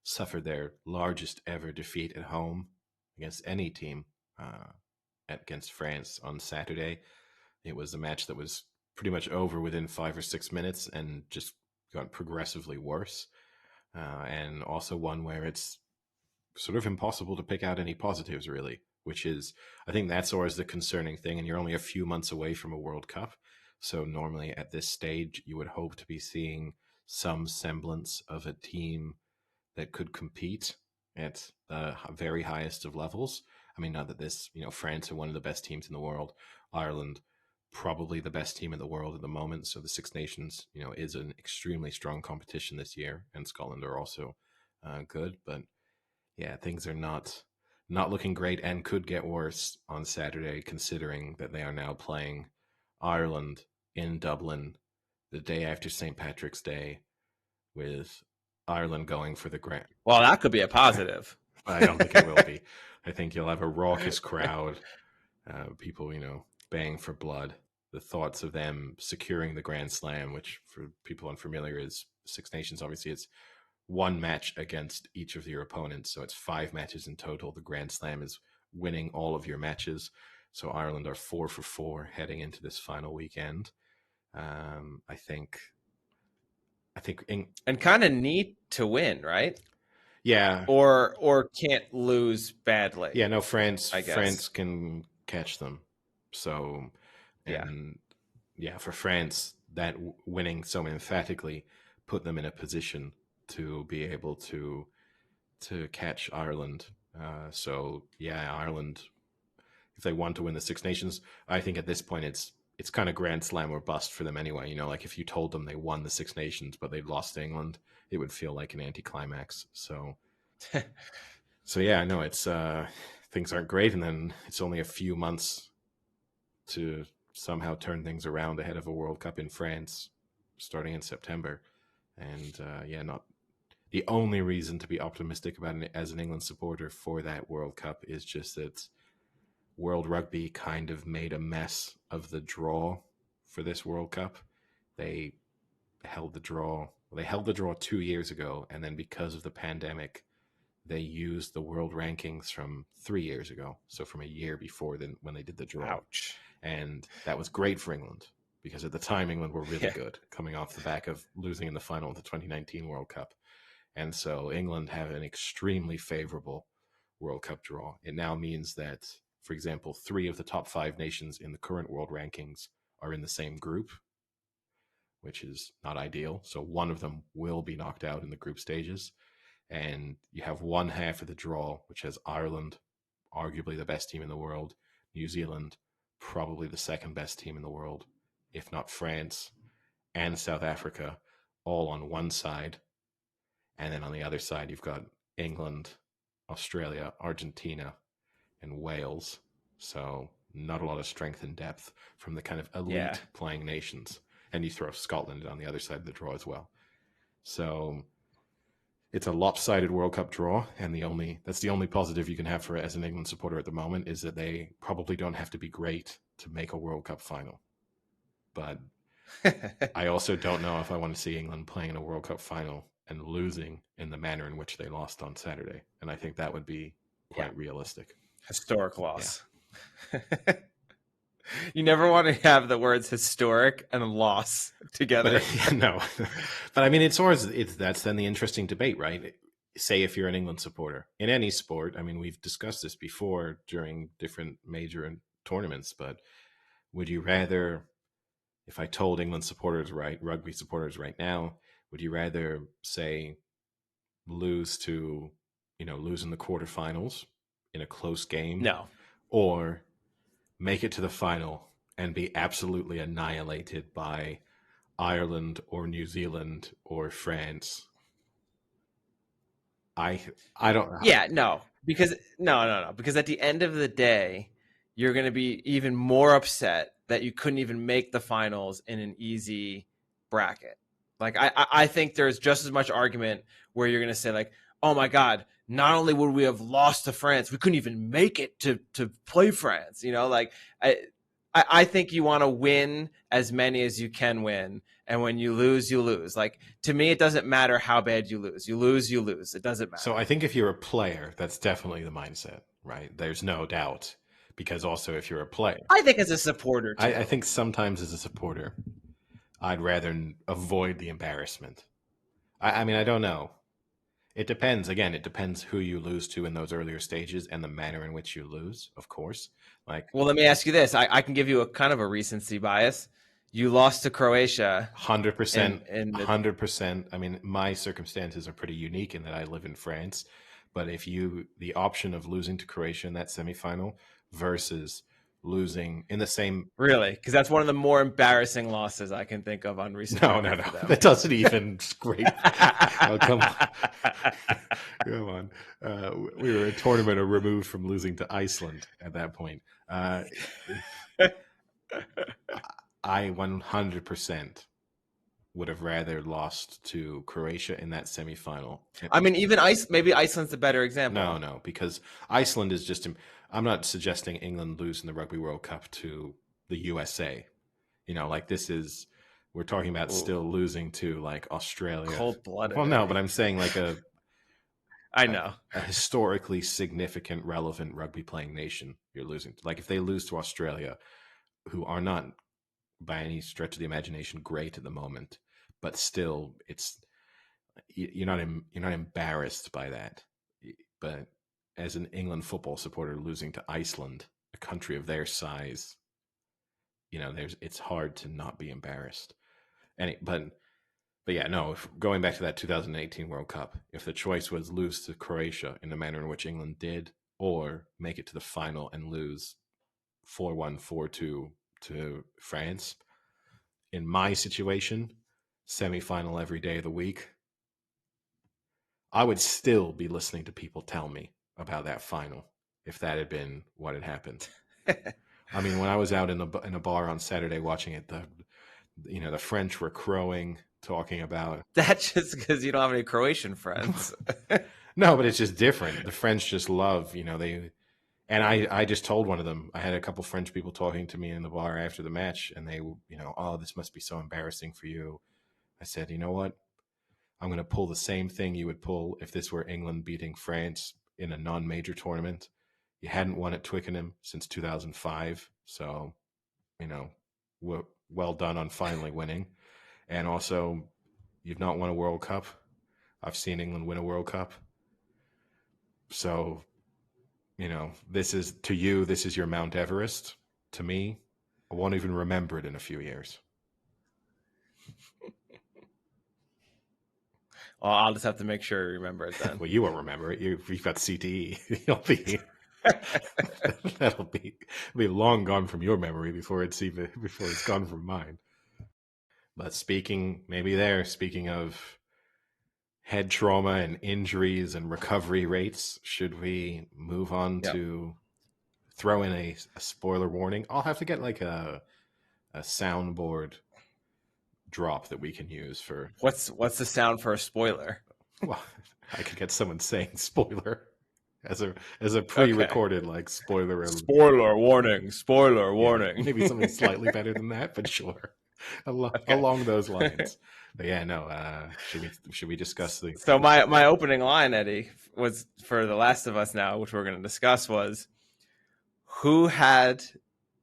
Speaker 2: suffered their largest ever defeat at home against any team against France on Saturday. It was a match that was pretty much over within 5 or 6 minutes and just got progressively worse. And also one where it's sort of impossible to pick out any positives, really, which is, I think that's always the concerning thing. And you're only a few months away from a World Cup. So normally at this stage, you would hope to be seeing some semblance of a team that could compete at the very highest of levels. I mean, not that this, France are one of the best teams in the world. Ireland, probably the best team in the world at the moment. So the Six Nations, is an extremely strong competition this year, and Scotland are also good. But yeah, things are not looking great and could get worse on Saturday, considering that they are now playing Ireland in Dublin the day after St. Patrick's Day, with Ireland going for the grand.
Speaker 1: Well, that could be a positive.
Speaker 2: I don't think it will be. I think you'll have a raucous crowd, people, baying for blood. The thoughts of them securing the Grand Slam, which for people unfamiliar is Six Nations, obviously it's one match against each of your opponents. So it's 5 matches in total. The Grand Slam is winning all of your matches. So Ireland are 4 for 4 heading into this final weekend. I think
Speaker 1: and kind of need to win, right?
Speaker 2: Yeah.
Speaker 1: Or can't lose badly.
Speaker 2: Yeah, no, France can catch them. So, for France, that winning so emphatically put them in a position to be able to catch Ireland. Ireland, if they want to win the Six Nations, I think at this point it's kind of Grand Slam or bust for them anyway. Like if you told them they won the Six Nations but they'd lost to England, it would feel like an anticlimax. So, I know it's things aren't great, and then it's only a few months to somehow turn things around ahead of a World Cup in France starting in September. And not the only reason to be optimistic about it as an England supporter for that World Cup is just that World Rugby kind of made a mess of the draw for this World Cup. They held the draw 2 years ago, and then because of the pandemic, they used the world rankings from 3 years ago, so from a year before when they did the draw.
Speaker 1: Ouch.
Speaker 2: And that was great for England, because at the time England were really good, coming off the back of losing in the final of the 2019 World Cup. And so England have an extremely favorable World Cup draw. It now means that, for example, 3 of the top 5 nations in the current world rankings are in the same group, which is not ideal. So one of them will be knocked out in the group stages. And you have one half of the draw, which has Ireland, arguably the best team in the world, New Zealand, probably the second best team in the world, if not France, and South Africa, all on one side. And then on the other side, you've got England, Australia, Argentina, and Wales. So not a lot of strength and depth from the kind of elite playing nations. And you throw Scotland on the other side of the draw as well. So it's a lopsided World Cup draw, and that's the only positive you can have for it as an England supporter at the moment, is that they probably don't have to be great to make a World Cup final. But I also don't know if I want to see England playing in a World Cup final and losing in the manner in which they lost on Saturday. And I think that would be quite realistic.
Speaker 1: Historic loss. Yeah. You never want to have the words historic and loss together.
Speaker 2: No. But I mean, that's then the interesting debate, right? Say if you're an England supporter in any sport. I mean, we've discussed this before during different major tournaments, but would you rather, if I told England supporters, rugby supporters right now, would you rather say lose in the quarterfinals in a close game?
Speaker 1: No.
Speaker 2: Or make it to the final and be absolutely annihilated by Ireland or New Zealand or France? I don't know.
Speaker 1: Yeah, no. Because at the end of the day, you're going to be even more upset that you couldn't even make the finals in an easy bracket. Like, I think there's just as much argument where you're going to say, like, oh my God, not only would we have lost to France, we couldn't even make it to play France. Like, I think you want to win as many as you can win, And when you lose, you lose. Like, to me, it doesn't matter how bad you lose. You lose, you lose. It doesn't matter.
Speaker 2: So I think if you're a player, that's definitely the mindset, right? There's no doubt. Because also, if you're a player,
Speaker 1: I think as a supporter, too.
Speaker 2: I think sometimes as a supporter, I'd rather avoid the embarrassment. I mean, I don't know. It depends. Again, it depends who you lose to in those earlier stages and the manner in which you lose, of course. Like,
Speaker 1: well, let me ask you this. I can give you a kind of a recency bias. You lost to Croatia.
Speaker 2: 100%. 100%. I mean, my circumstances are pretty unique in that I live in France. But if the option of losing to Croatia in that semifinal versus losing in the same,
Speaker 1: really, because that's one of the more embarrassing losses I can think of on recent.
Speaker 2: No, that doesn't even scrape. Oh, come on. We were a tournament removed from losing to Iceland at that point. I 100% would have rather lost to Croatia in that semifinal.
Speaker 1: I mean, even maybe Iceland's a better example.
Speaker 2: No, because Iceland is just. I'm not suggesting England lose in the Rugby World Cup to the USA. Like this is. We're talking about still losing to like Australia.
Speaker 1: Cold-blooded.
Speaker 2: Well, no, but I'm saying like
Speaker 1: I know.
Speaker 2: A historically significant, relevant rugby playing nation you're losing. Like if they lose to Australia, who are not by any stretch of the imagination great at the moment, but still you're not embarrassed by that. But as an England football supporter losing to Iceland, a country of their size, it's hard to not be embarrassed. But yeah, no, going back to that 2018 World Cup, if the choice was lose to Croatia in the manner in which England did, or make it to the final and lose 4-1, 4-2 to France, in my situation, semifinal every day of the week, I would still be listening to people tell me about that final if that had been what had happened. I mean, when I was out in a bar on Saturday watching it, the French were crowing, talking about
Speaker 1: that's just because you don't have any Croatian friends.
Speaker 2: No, but it's just different. The French just love, they. And I just told one of them, I had a couple French people talking to me in the bar after the match, and they, oh, this must be so embarrassing for you. I said, you know what? I'm going to pull the same thing you would pull if this were England beating France in a non-major tournament. You hadn't won at Twickenham since 2005. So, well done on finally winning. And also, you've not won a World Cup. I've seen England win a World Cup. So, this is your Mount Everest. To me, I won't even remember it in a few years.
Speaker 1: Well, I'll just have to make sure you remember it then.
Speaker 2: Well, you won't remember it. You've got CTE. You'll be that'll be long gone from your memory before it's gone from mine. But speaking of head trauma and injuries and recovery rates, should we move on to throw in a spoiler warning? I'll have to get like a soundboard drop that we can use for
Speaker 1: what's the sound for a spoiler?
Speaker 2: Well, I could get someone saying spoiler as a pre-recorded like spoiler
Speaker 1: warning, warning.
Speaker 2: Maybe something slightly better than that, but sure, along those lines. But yeah, no. Should we discuss the?
Speaker 1: So my opening line, Eddie, was for The Last of Us now, which we're going to discuss, was who had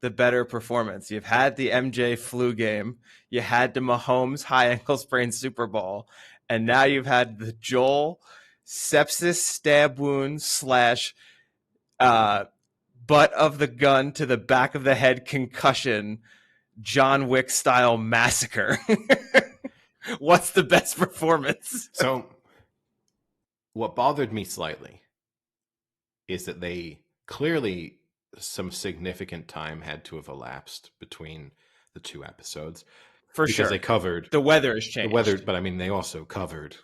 Speaker 1: the better performance? You've had the MJ flu game, you had the Mahomes high ankle sprain Super Bowl, and now you've had the Joel sepsis stab wound / butt of the gun to the back of the head concussion John Wick style massacre. What's the best performance?
Speaker 2: So what bothered me slightly is that they clearly some significant time had to have elapsed between the two episodes.
Speaker 1: For sure.
Speaker 2: Because they covered...
Speaker 1: The weather has changed.
Speaker 2: But I mean, they also covered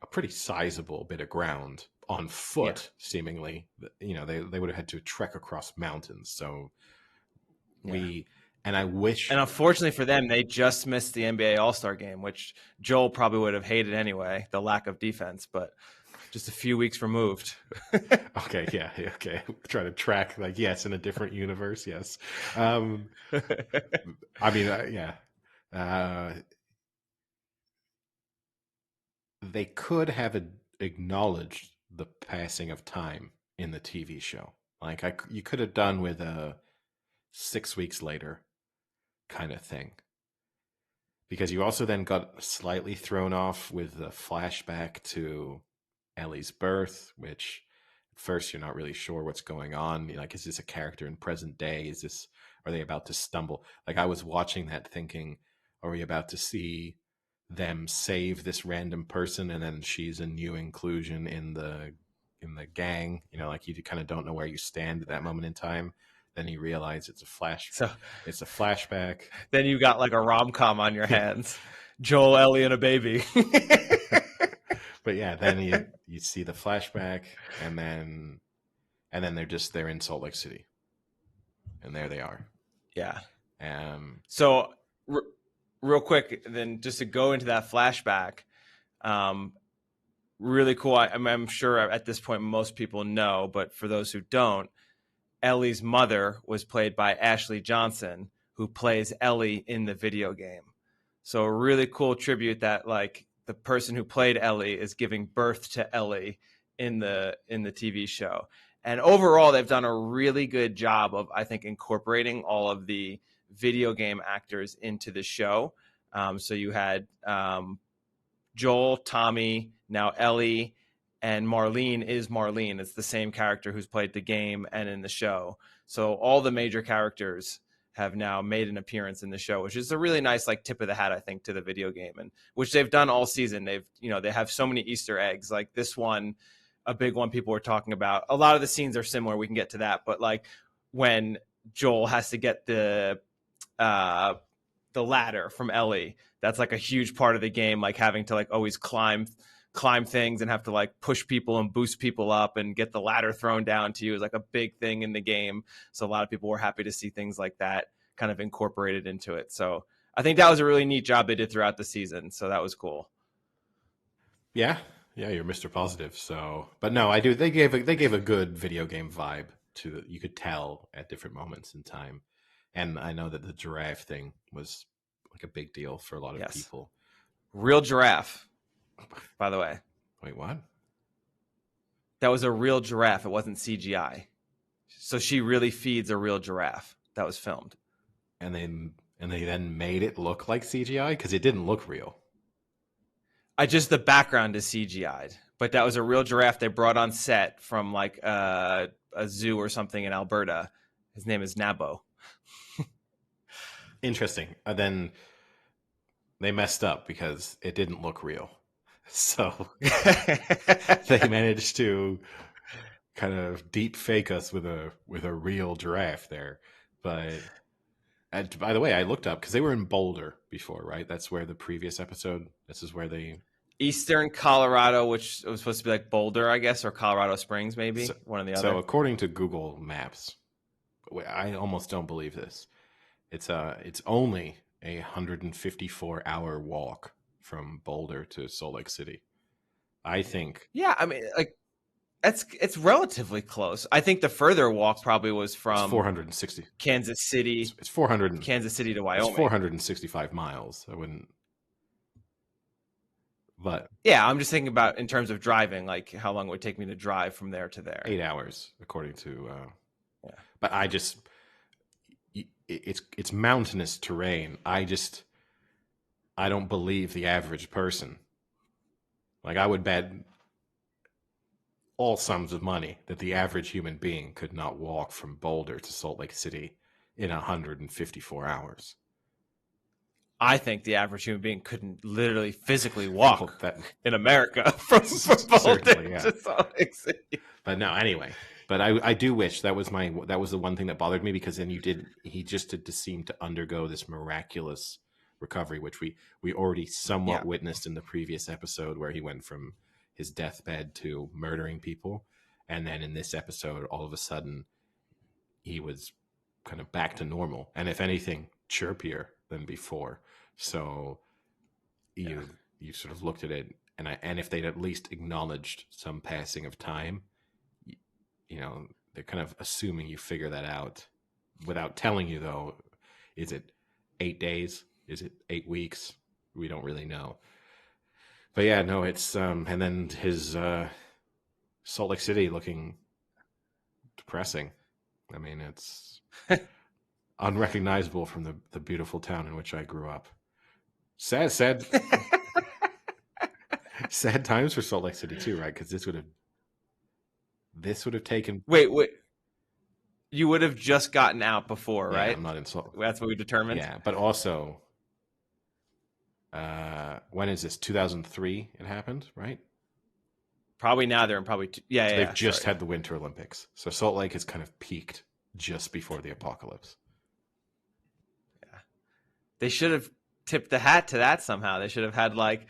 Speaker 2: a pretty sizable bit of ground on foot, seemingly. They would have had to trek across mountains. So and I wish...
Speaker 1: And unfortunately for them, they just missed the NBA All-Star game, which Joel probably would have hated anyway, the lack of defense, but just a few weeks removed.
Speaker 2: Okay. Try to track, like, yes, in a different universe, yes. I mean, they could have acknowledged the passing of time in the TV show. Like you could have done with a 6 weeks later kind of thing. Because you also then got slightly thrown off with the flashback to Ellie's birth, which at first you're not really sure what's going on. Like, is this a character in present day? Are they about to stumble? Like, I was watching that thinking, are we about to see them save this random person and then she's a new inclusion in the gang? You know, like you kind of don't know where you stand at that moment in time. Then you realize it's a flashback.
Speaker 1: Then you got like a rom-com on your hands. Joel, Ellie, and a baby.
Speaker 2: But yeah, then you see the flashback, and then they're in Salt Lake City, and there they are.
Speaker 1: Yeah. So real quick, then just to go into that flashback, really cool. I'm sure at this point most people know, but for those who don't, Ellie's mother was played by Ashley Johnson, who plays Ellie in the video game. So a really cool tribute that like the person who played Ellie is giving birth to Ellie in the TV show. And overall, they've done a really good job of, I think, incorporating all of the video game actors into the show. So you had Joel, Tommy, now Ellie, and Marlene is Marlene. It's the same character who's played the game and in the show. So all the major characters have now made an appearance in the show, which is a really nice like tip of the hat, I think, to the video game, and which they've done all season. They have so many Easter eggs. Like this one, a big one people were talking about. A lot of the scenes are similar. We can get to that, but like when Joel has to get the ladder from Ellie, that's like a huge part of the game, like having to like always climb things and have to like push people and boost people up and get the ladder thrown down to you is like a big thing in the game. So a lot of people were happy to see things like that kind of incorporated into it. So I think that was a really neat job they did throughout the season. So that was cool.
Speaker 2: Yeah, you're Mr. Positive. So, but no, I do. They gave a good video game vibe to it. You could tell at different moments in time, and I know that the giraffe thing was like a big deal for a lot of people.
Speaker 1: Real giraffe. By the way.
Speaker 2: Wait, what?
Speaker 1: That was a real giraffe. It wasn't CGI. So she really feeds a real giraffe. That was filmed.
Speaker 2: And they then made it look like CGI because it didn't look real.
Speaker 1: The background is CGI'd, but that was a real giraffe they brought on set from like a zoo or something in Alberta. His name is Nabo.
Speaker 2: Interesting. Then they messed up because it didn't look real. So they managed to kind of deep fake us with a real giraffe there. But by the way, I looked up because they were in Boulder before, right? That's where the previous episode. This is where they
Speaker 1: Eastern Colorado, which was supposed to be like Boulder, I guess, or Colorado Springs, maybe one or the other.
Speaker 2: So according to Google Maps, I almost don't believe this. It's only a 154-hour walk from Boulder to Salt Lake City. I think.
Speaker 1: Yeah, I mean, like it's relatively close. I think the further walk probably was from
Speaker 2: 460
Speaker 1: Kansas City.
Speaker 2: It's 400
Speaker 1: Kansas City to Wyoming.
Speaker 2: It's 465 miles. I wouldn't. But
Speaker 1: yeah, I'm just thinking about in terms of driving, like how long it would take me to drive from there to there.
Speaker 2: 8 hours, according to. Yeah. But it's mountainous terrain. I don't believe the average person. Like I would bet all sums of money that the average human being could not walk from Boulder to Salt Lake City in 154 hours.
Speaker 1: I think the average human being couldn't literally physically walk in America from Boulder to Salt Lake City.
Speaker 2: But no, anyway. But I do wish that was the one thing that bothered me, because then he just did seem to undergo this miraculous recovery, which we already somewhat witnessed in the previous episode, where he went from his deathbed to murdering people, and then in this episode, all of a sudden, he was kind of back to normal, and if anything, chirpier than before. So you sort of looked at it, and if they'd at least acknowledged some passing of time, they're kind of assuming you figure that out without telling you, though. Is it 8 days? Is it 8 weeks? We don't really know. But yeah, no, it's and then his Salt Lake City looking depressing. I mean, it's unrecognizable from the beautiful town in which I grew up. Sad, sad, sad times for Salt Lake City too, right? Because this would have taken.
Speaker 1: Wait. You would have just gotten out before,
Speaker 2: Yeah,
Speaker 1: right?
Speaker 2: I'm not in Salt.
Speaker 1: That's what we determined.
Speaker 2: Yeah, but also, when is this? 2003. It happened, right?
Speaker 1: Probably now they're in probably yeah.
Speaker 2: So
Speaker 1: Yeah,
Speaker 2: they've just had the Winter Olympics, so Salt Lake has kind of peaked just before the apocalypse.
Speaker 1: Yeah, they should have tipped the hat to that somehow. They should have had like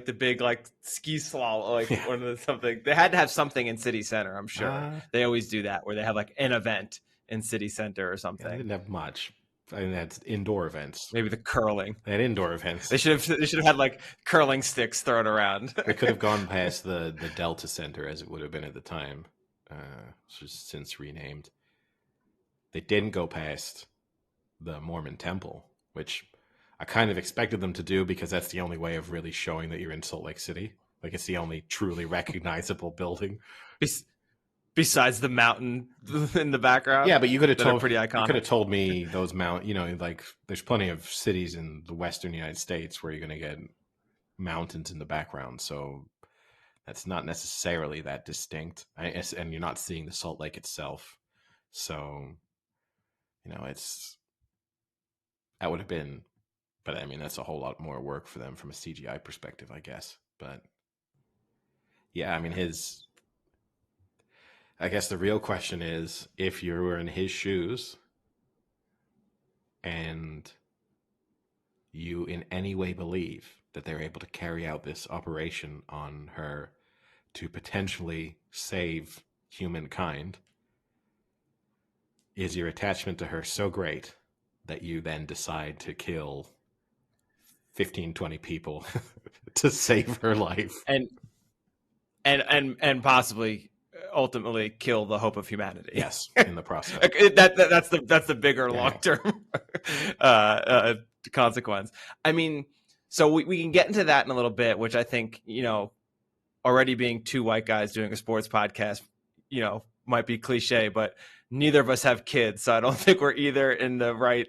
Speaker 1: the big like ski slalom, like one of the something. They had to have something in City Center. I'm sure they always do that where they have like an event in City Center or something.
Speaker 2: Yeah, they didn't have much. I mean, that's indoor events.
Speaker 1: Maybe the curling.
Speaker 2: They had indoor events.
Speaker 1: They should have had like curling sticks thrown around.
Speaker 2: They could have gone past the Delta Center as it would have been at the time, which is since renamed. They didn't go past the Mormon Temple, which I kind of expected them to do because that's the only way of really showing that you're in Salt Lake City. Like it's the only truly recognizable building.
Speaker 1: Besides the mountain in the background.
Speaker 2: Yeah, but you could have told
Speaker 1: pretty iconic.
Speaker 2: You could have told me those like there's plenty of cities in the Western United States where you're going to get mountains in the background. So that's not necessarily that distinct. And you're not seeing the Salt Lake itself. So, that would have been, but I mean, that's a whole lot more work for them from a CGI perspective, I guess. But yeah, I mean, I guess the real question is, if you were in his shoes and you in any way believe that they're able to carry out this operation on her to potentially save humankind, is your attachment to her so great that you then decide to kill 15, 20 people to save her life?
Speaker 1: And possibly ultimately kill the hope of humanity.
Speaker 2: Yes, in the process.
Speaker 1: That's the bigger long-term consequence. I mean, so we can get into that in a little bit, which I think, already being two white guys doing a sports podcast, might be cliche, but neither of us have kids. So I don't think we're either in the right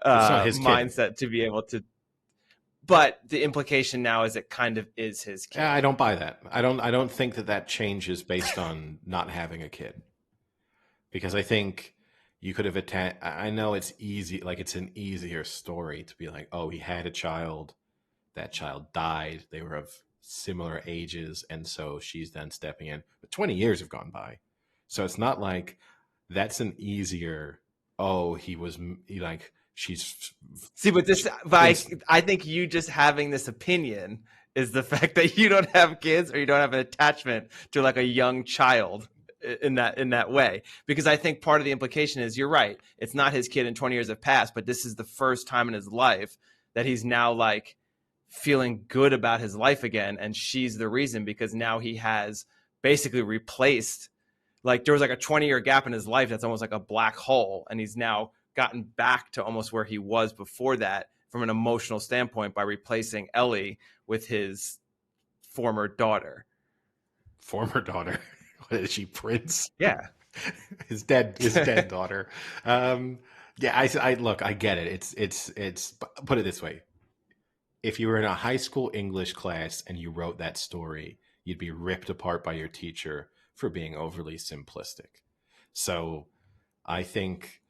Speaker 1: mindset to be able to. But the implication now is it kind of is his kid.
Speaker 2: Yeah, I don't buy that. I don't think that changes based on not having a kid. Because I think you could have I know it's easy, like it's an easier story to be like, oh, he had a child, that child died, they were of similar ages, and so she's then stepping in. But 20 years have gone by. So it's not like that's an easier,
Speaker 1: I think you just having this opinion is the fact that you don't have kids or you don't have an attachment to like a young child in that way. Because I think part of the implication is you're right. It's not his kid and 20 years have passed, but this is the first time in his life that he's now like feeling good about his life again. And she's the reason, because now he has basically replaced, like there was like a 20-year gap in his life that's almost like a black hole. And he's now gotten back to almost where he was before that from an emotional standpoint by replacing Ellie with his former daughter.
Speaker 2: Former daughter? What is she, Prince?
Speaker 1: Yeah.
Speaker 2: his dead daughter. Yeah, I look, I get it. It's put it this way. If you were in a high school English class and you wrote that story, you'd be ripped apart by your teacher for being overly simplistic. So I think,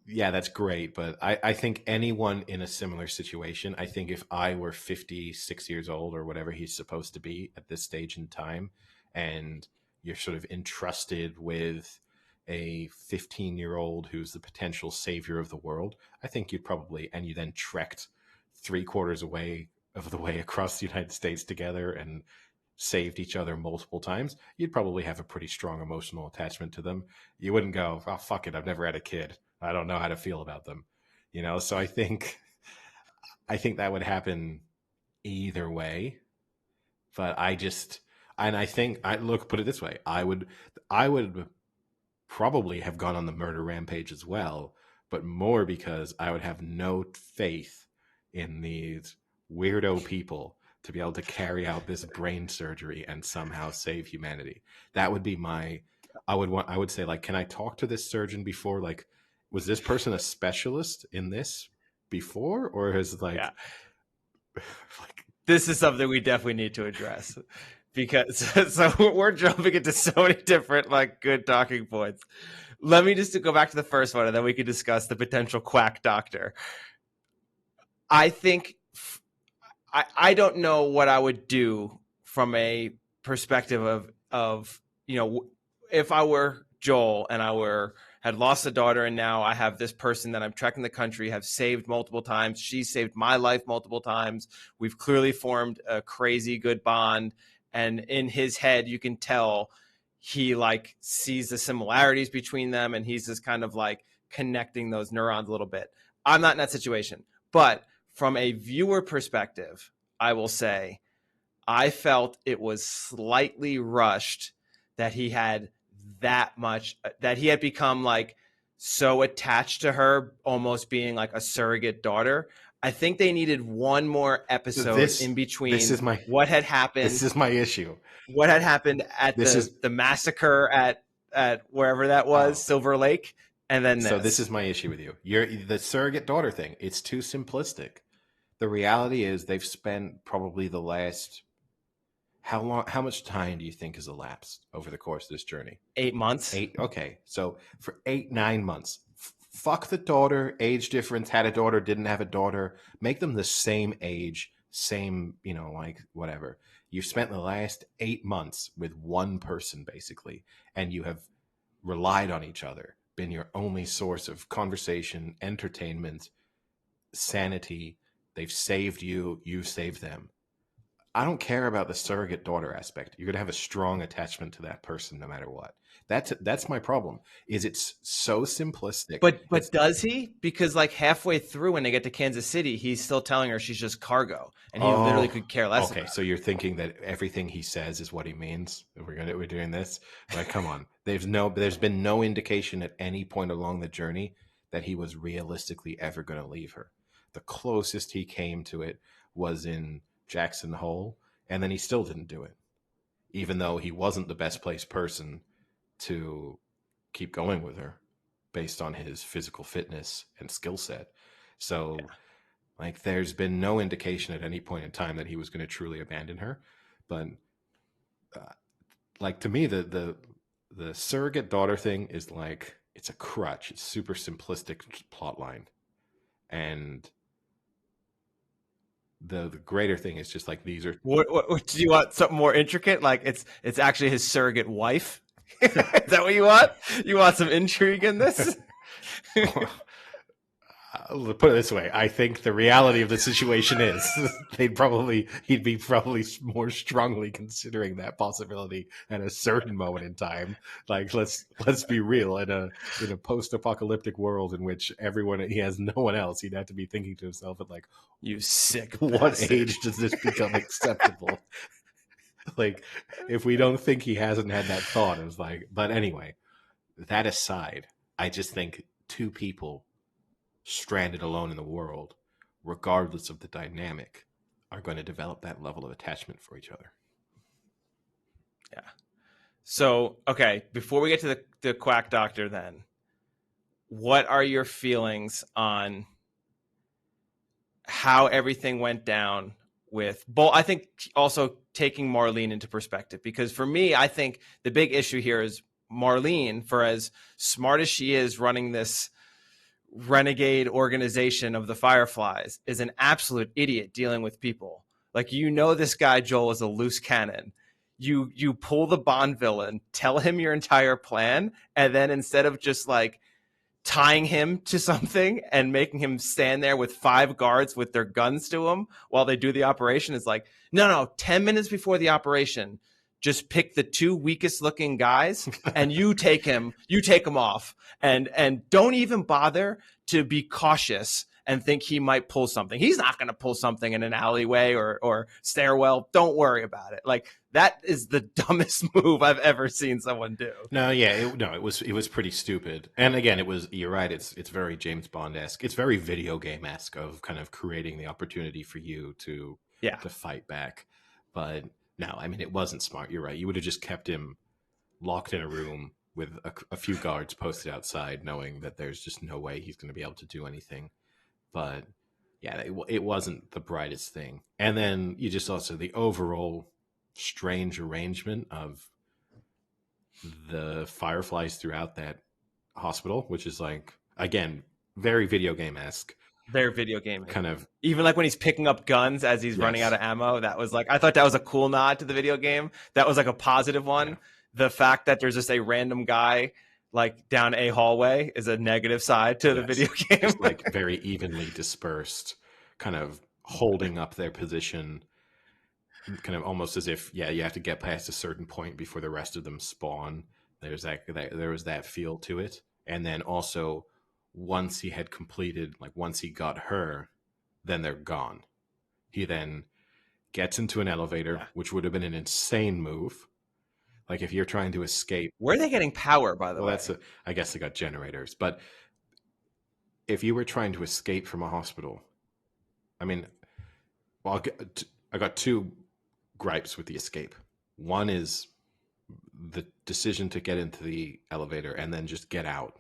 Speaker 2: yeah, that's great. But I think anyone in a similar situation, I think if I were 56 years old or whatever he's supposed to be at this stage in time, and you're sort of entrusted with a 15-year-old who's the potential savior of the world, I think you'd probably, and you then trekked 3/4 of the way across the United States together and saved each other multiple times, you'd probably have a pretty strong emotional attachment to them. You wouldn't go, oh, fuck it, I've never had a kid, I don't know how to feel about them. So I think that would happen either way. But put it this way, I would probably have gone on the murder rampage as well, but more because I would have no faith in these weirdo people to be able to carry out this brain surgery and somehow save humanity. That would be I would say, like, can I talk to this surgeon before? Like, was this person a specialist in this before, or is like,
Speaker 1: yeah. Like, this is something we definitely need to address because so we're jumping into so many different like good talking points. Let me just go back to the first one, and then we can discuss the potential quack doctor. I think I don't know what I would do from a perspective of if I were Joel and had lost a daughter, and now I have this person that I'm trekking the country, have saved multiple times. She saved my life multiple times. We've clearly formed a crazy good bond, and in his head, you can tell he like sees the similarities between them, and he's just kind of like connecting those neurons a little bit. I'm not in that situation, but from a viewer perspective, I will say I felt it was slightly rushed that he had that he had become like so attached to her, almost being like a surrogate daughter. I think they needed one more episode in between what had happened.
Speaker 2: This is my issue.
Speaker 1: What had happened at the massacre at wherever that was, Silver Lake, and then this.
Speaker 2: So this is my issue with you. The surrogate daughter thing. It's too simplistic. The reality is they've spent probably the last how much time do you think has elapsed over the course of this journey?
Speaker 1: 8 months.
Speaker 2: Okay. So for 9 months, fuck the daughter, age difference, had a daughter, didn't have a daughter, make them the same age, same, like whatever. You've spent the last 8 months with one person basically, and you have relied on each other, been your only source of conversation, entertainment, sanity. They've saved you, you've saved them. I don't care about the surrogate daughter aspect. You're going to have a strong attachment to that person no matter what. That's my problem. Is it's so simplistic.
Speaker 1: But does he? Because like halfway through when they get to Kansas City, he's still telling her she's just cargo, and he literally could care less.
Speaker 2: Okay, so you're thinking that everything he says is what he means. We're doing this. Like, come on. There's been no indication at any point along the journey that he was realistically ever going to leave her. The closest he came to it was in Jackson Hole, and then he still didn't do it, even though he wasn't the best placed person to keep going with her based on his physical fitness and skill set. So like there's been no indication at any point in time that he was going to truly abandon her. But like to me, the surrogate daughter thing is like, it's a crutch. It's super simplistic plot line. And the greater thing is just like, these are
Speaker 1: what do you want? Something more intricate? Like it's actually his surrogate wife. Is that what you want? You want some intrigue in this?
Speaker 2: Put it this way, I think the reality of the situation is he'd be probably more strongly considering that possibility at a certain moment in time. Like let's be real, in a post-apocalyptic world in which he has no one else, he'd have to be thinking to himself at like,
Speaker 1: you sick
Speaker 2: what
Speaker 1: bastard.
Speaker 2: age does this become acceptable? Like, if we don't think he hasn't had that thought, it was like, but anyway, that aside, I just think two people stranded alone in the world, regardless of the dynamic, are going to develop that level of attachment for each other.
Speaker 1: Yeah. So, okay, before we get to the quack doctor, then, what are your feelings on how everything went down with Bull? I think also taking Marlene into perspective, because for me, I think the big issue here is Marlene, for as smart as she is running this renegade organization of the Fireflies, is an absolute idiot dealing with people. Like, this guy Joel is a loose cannon. You pull the Bond villain, tell him your entire plan, and then instead of just like tying him to something and making him stand there with 5 guards with their guns to him while they do the operation, is like, no, 10 minutes before the operation, just pick the 2 weakest looking guys and you take him off, and don't even bother to be cautious and think he might pull something. He's not going to pull something in an alleyway or stairwell. Don't worry about it. Like, that is the dumbest move I've ever seen someone do.
Speaker 2: No, yeah, it was pretty stupid. And again, you're right. It's very James Bond-esque. It's very video game-esque of kind of creating the opportunity for you to to fight back. But no, I mean, it wasn't smart. You're right. You would have just kept him locked in a room with a few guards posted outside, knowing that there's just no way he's going to be able to do anything. But yeah, it wasn't the brightest thing. And then you just also the overall strange arrangement of the fireflies throughout that hospital, which is like, again, very video game-esque.
Speaker 1: Very video game
Speaker 2: kind of.
Speaker 1: Even like when he's picking up guns as he's running out of ammo, that was like, I thought that was a cool nod to the video game. That was like a positive one. Yeah. The fact that there's just a random guy like down a hallway is a negative side to the video game.
Speaker 2: Just like very evenly dispersed, kind of holding up their position, kind of almost as if, you have to get past a certain point before the rest of them spawn. There was that feel to it. And then also, once he had completed, like once he got her, then they're gone. He then gets into an elevator, which would have been an insane move. Like if you're trying to escape.
Speaker 1: Where are they getting power, by the way?
Speaker 2: I guess they got generators. But if you were trying to escape from a hospital, I mean, well, I got two gripes with the escape. One is the decision to get into the elevator and then just get out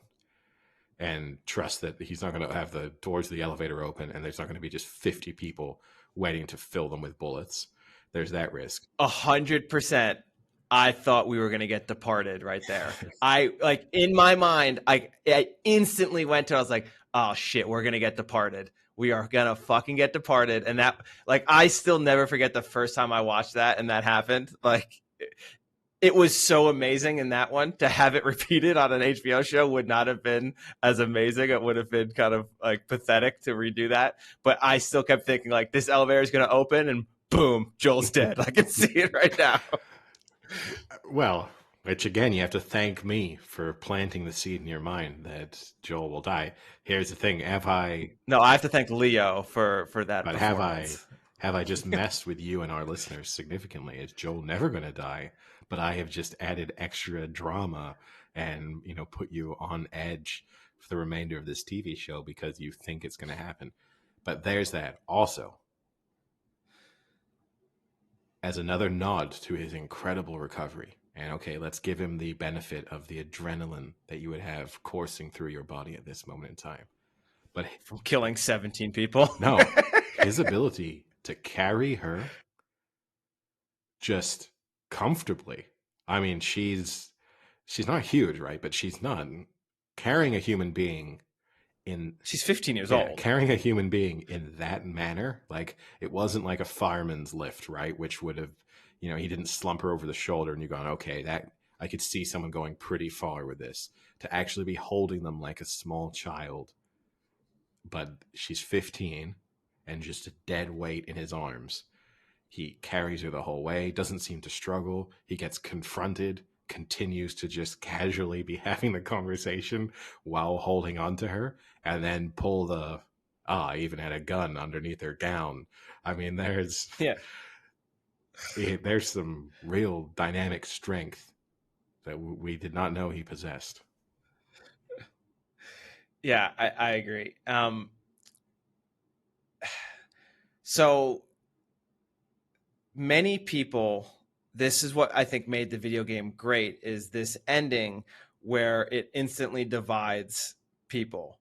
Speaker 2: and trust that he's not going to have the doors of the elevator open and there's not going to be just 50 people waiting to fill them with bullets. There's that risk.
Speaker 1: 100%. I thought we were going to get Departed right there. I like in my mind, I instantly went to, I was like, oh shit, we're going to get Departed. We are going to fucking get Departed. And that, like, I still never forget the first time I watched that and that happened. Like, it was so amazing in that one. To have it repeated on an HBO show would not have been as amazing. It would have been kind of like pathetic to redo that. But I still kept thinking like this elevator is going to open and boom, Joel's dead. I can see it right now.
Speaker 2: Well, which again, you have to thank me for planting the seed in your mind that Joel will die. Here's the thing.
Speaker 1: No, I have to thank Leo for that.
Speaker 2: But have I just messed with you and our listeners significantly? Is Joel never going to die? But I have just added extra drama and, put you on edge for the remainder of this TV show because you think it's going to happen. But there's that. Also, as another nod to his incredible recovery, and okay, let's give him the benefit of the adrenaline that you would have coursing through your body at this moment in time. But
Speaker 1: from killing 17 people?
Speaker 2: No, his ability to carry her just comfortably. I mean, she's not huge, right? But she's not carrying a human being
Speaker 1: she's 15 years old.
Speaker 2: Carrying a human being in that manner, like it wasn't like a fireman's lift, right? Which would have, he didn't slump her over the shoulder and you're going, okay, that I could see someone going pretty far with this. To actually be holding them like a small child, but she's 15 and just a dead weight in his arms. He carries her the whole way, doesn't seem to struggle. He gets confronted, continues to just casually be having the conversation while holding on to her, and then pull I even had a gun underneath her gown. I mean, there's some real dynamic strength that we did not know he possessed.
Speaker 1: Yeah, I agree. So many people, this is what I think made the video game great, is this ending where it instantly divides people.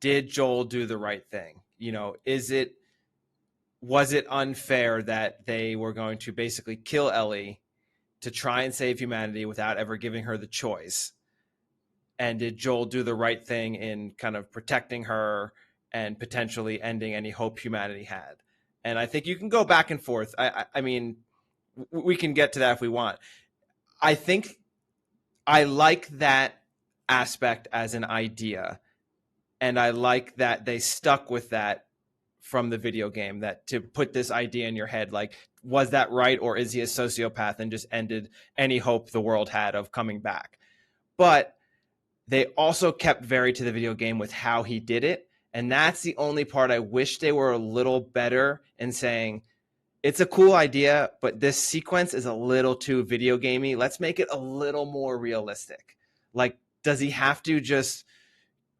Speaker 1: Did Joel do the right thing? Was it unfair that they were going to basically kill Ellie to try and save humanity without ever giving her the choice? And did Joel do the right thing in kind of protecting her and potentially ending any hope humanity had? And I think you can go back and forth. I mean, we can get to that if we want. I think I like that aspect as an idea. And I like that they stuck with that from the video game, that to put this idea in your head, like, was that right? Or is he a sociopath and just ended any hope the world had of coming back? But they also kept very to the video game with how he did it. And that's the only part I wish they were a little better in saying, it's a cool idea, but this sequence is a little too video gamey. Let's make it a little more realistic. Like, does he have to just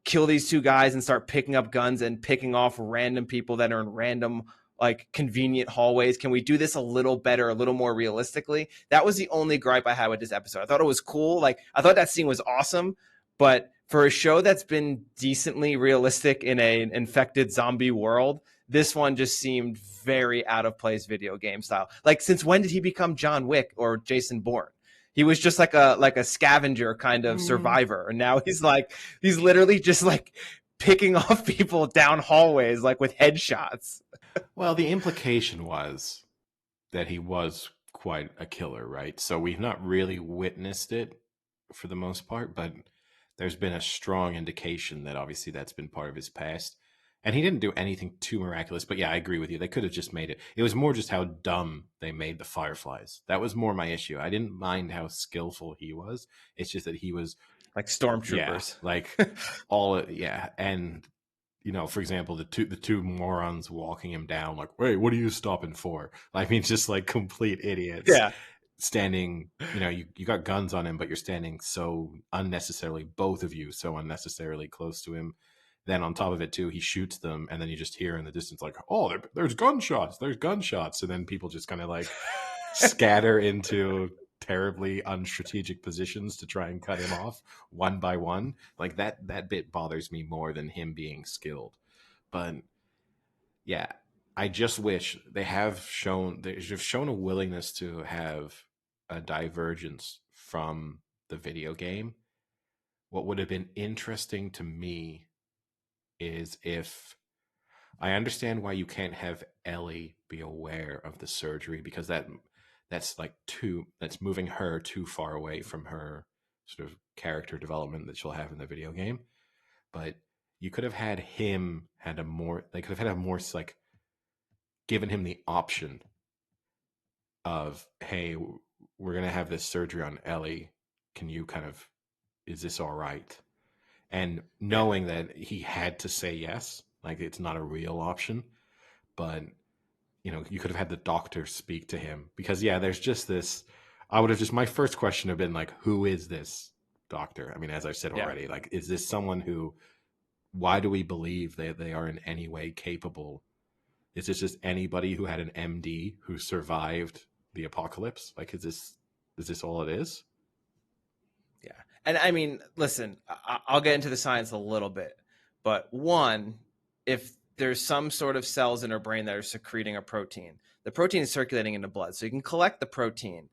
Speaker 1: kill these two guys and start picking up guns and picking off random people that are in random like convenient hallways. Can we do this a little better, a little more realistically? That was the only gripe I had with this episode. I thought it was cool. Like, I thought that scene was awesome, but for a show that's been decently realistic in an infected zombie world, this one just seemed very out of place video game style. Like, since when did he become John Wick or Jason Bourne? He was just like a scavenger kind of survivor. And now he's literally just like picking off people down hallways, like with headshots.
Speaker 2: Well, the implication was that he was quite a killer, right? So we've not really witnessed it for the most part, but there's been a strong indication that obviously that's been part of his past. And he didn't do anything too miraculous, but yeah, I agree with you. They could have just made it. It was more just how dumb they made the Fireflies. That was more my issue. I didn't mind how skillful he was. It's just that he was
Speaker 1: like stormtroopers,
Speaker 2: like and for example, the two morons walking him down, like, wait, what are you stopping for? I mean, just like complete idiots.
Speaker 1: Yeah.
Speaker 2: Standing, you got guns on him, but you're standing so unnecessarily, both of you so unnecessarily close to him. Then on top of it too, he shoots them, and then you just hear in the distance like, oh, there's gunshots, and then people just kind of like scatter into terribly unstrategic positions to try and cut him off one by one. Like that bit bothers me more than him being skilled. But yeah, I just wish they've shown a willingness to have a divergence from the video game. What would have been interesting to me is if I understand why you can't have Ellie be aware of the surgery, because that's moving her too far away from her sort of character development that she'll have in the video game. But you could have had him like given him the option of, hey, we're going to have this surgery on Ellie. Can you is this all right? And knowing that he had to say yes, like it's not a real option, but you could have had the doctor speak to him, because there's just this, my first question have been like, who is this doctor? I mean, as I've said already, like, is this someone why do we believe that they are in any way capable? Is this just anybody who had an MD who survived the apocalypse? Like, is this all it is?
Speaker 1: Yeah. And I mean, listen, I'll get into the science a little bit, but one, if there's some sort of cells in her brain that are secreting a protein, the protein is circulating in the blood, so you can collect the protein.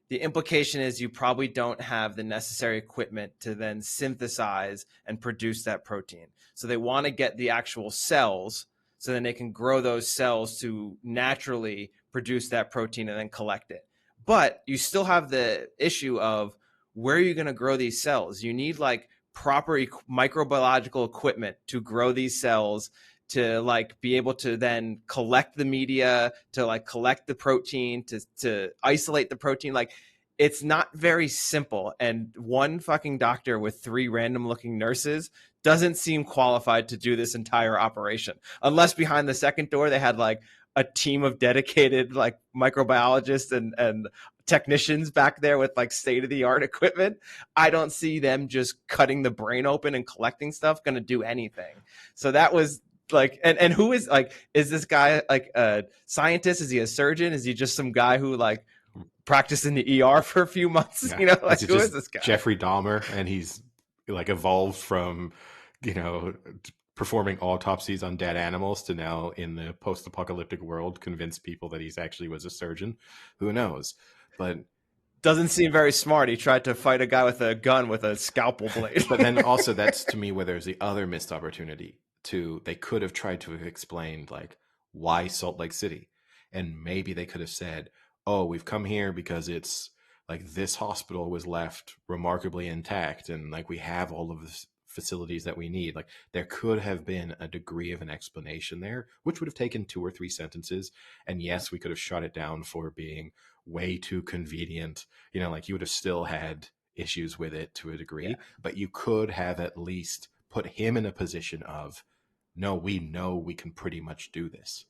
Speaker 1: The implication is you probably don't have the necessary equipment to then synthesize and produce that protein. So they want to get the actual cells so then they can grow those cells to naturally produce that protein and then collect it. But you still have the issue of, where are you going to grow these cells? You need like proper microbiological equipment to grow these cells, to like be able to then collect the media, to like collect the protein, to isolate the protein. Like, it's not very simple. And one fucking doctor with 3 random looking nurses doesn't seem qualified to do this entire operation, unless behind the second door they had like a team of dedicated like microbiologists and technicians back there with like state-of-the-art equipment. I don't see them just cutting the brain open and collecting stuff going to do anything. So that was like, and who is like, is this guy like a scientist? Is he a surgeon? Is he just some guy who like practiced in the ER for a few months?
Speaker 2: Yeah.
Speaker 1: Like, who is this guy?
Speaker 2: Jeffrey Dahmer, and he's like evolved from, performing autopsies on dead animals to now in the post-apocalyptic world convince people that he's actually was a surgeon. Who knows? But
Speaker 1: doesn't seem very smart. He tried to fight a guy with a gun with a scalpel blade.
Speaker 2: But then also, that's to me where there's the other missed opportunity too. They could have tried to have explained like, why Salt Lake City, and maybe they could have said, oh, we've come here because it's like this hospital was left remarkably intact, and like we have all of this facilities that we need. Like, there could have been a degree of an explanation there, which would have taken 2 or 3 sentences. And yes, we could have shut it down for being way too convenient. Like, you would have still had issues with it to a degree, but you could have at least put him in a position of, no, we know we can pretty much do this.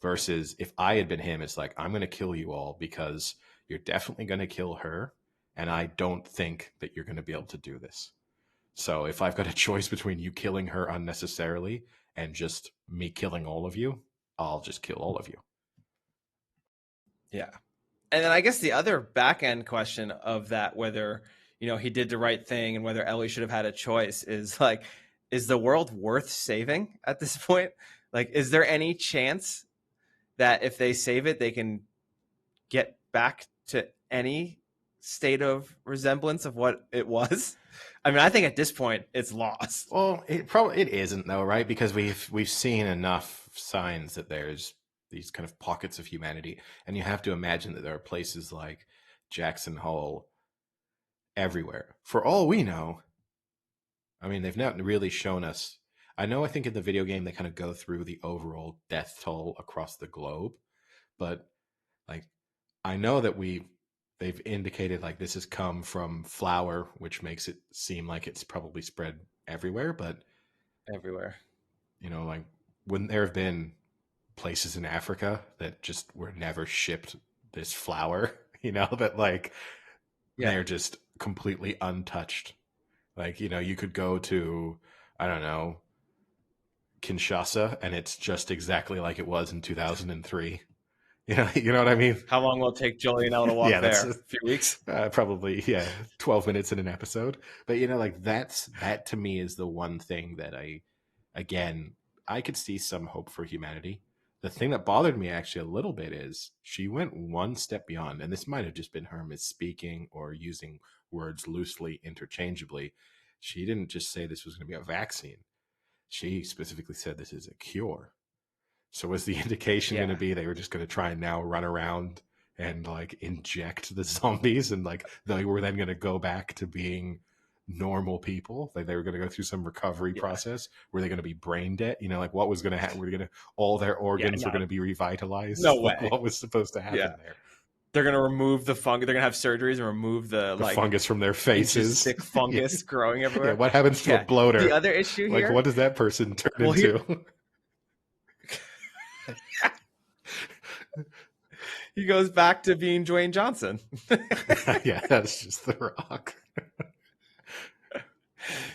Speaker 2: Versus if I had been him, it's like, I'm going to kill you all because you're definitely going to kill her, and I don't think that you're going to be able to do this. So if I've got a choice between you killing her unnecessarily and just me killing all of you, I'll just kill all of you.
Speaker 1: Yeah. And then I guess the other back end question of that, whether, he did the right thing and whether Ellie should have had a choice, is like, is the world worth saving at this point? Like, is there any chance that if they save it, they can get back to any state of resemblance of what it was? I mean, I think at this point it's lost.
Speaker 2: Well, it isn't though, right? Because we've seen enough signs that there's these kind of pockets of humanity, and you have to imagine that there are places like Jackson Hole everywhere. For all we know, I mean, they've not really shown us. I think in the video game they kind of go through the overall death toll across the globe, but like I know that they've indicated like this has come from flour, which makes it seem like it's probably spread everywhere, but
Speaker 1: everywhere.
Speaker 2: Like wouldn't there have been places in Africa that just were never shipped this flour, that like they're just completely untouched. Like, you could go to, I don't know, Kinshasa and it's just exactly like it was in 2003. You know what I mean?
Speaker 1: How long will it take Julian to walk there? A few weeks?
Speaker 2: Probably, 12 minutes in an episode. But, like that to me is the one thing that I could see some hope for humanity. The thing that bothered me actually a little bit is she went one step beyond, and this might have just been her misspeaking or using words loosely interchangeably. She didn't just say this was going to be a vaccine. She specifically said this is a cure. So was the indication going to be they were just going to try and now run around and like inject the zombies and like they were then going to go back to being normal people? Like they were going to go through some recovery process? Were they going to be brain dead? Like what was going to happen? Were they going to all their organs were going to be revitalized?
Speaker 1: No way.
Speaker 2: Like, what was supposed to happen there?
Speaker 1: They're going to remove the fungus. They're going to have surgeries and remove the like
Speaker 2: fungus from their faces.
Speaker 1: Thick fungus growing everywhere.
Speaker 2: Yeah, what happens to a bloater?
Speaker 1: The other issue here,
Speaker 2: like what does that person turn into?
Speaker 1: He goes back to being Dwayne Johnson.
Speaker 2: Yeah, that's just The Rock.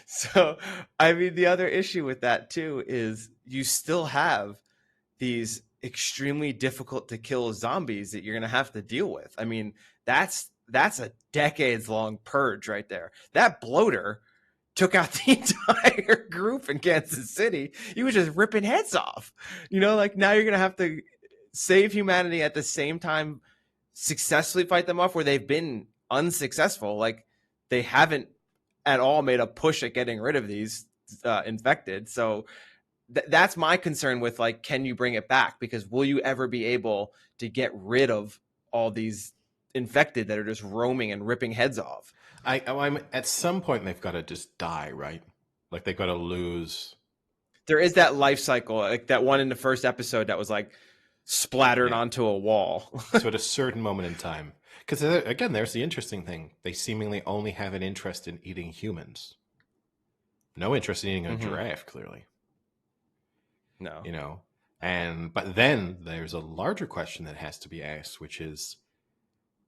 Speaker 1: So, I mean, the other issue with that too is you still have these extremely difficult to kill zombies that you're going to have to deal with. I mean, that's a decades long purge right there. That bloater took out the entire group in Kansas City. He was just ripping heads off. Like now you're going to have to save humanity at the same time successfully fight them off where they've been unsuccessful. Like they haven't at all made a push at getting rid of these infected. So that's my concern with like, can you bring it back? Because will you ever be able to get rid of all these infected that are just roaming and ripping heads off?
Speaker 2: I'm at some point they've got to just die, right? Like they've got to lose.
Speaker 1: There is that life cycle, like that one in the first episode that was like splattered onto a wall.
Speaker 2: So at a certain moment in time, because again, there's the interesting thing. They seemingly only have an interest in eating humans. No interest in eating a giraffe, clearly.
Speaker 1: No.
Speaker 2: But then there's a larger question that has to be asked, which is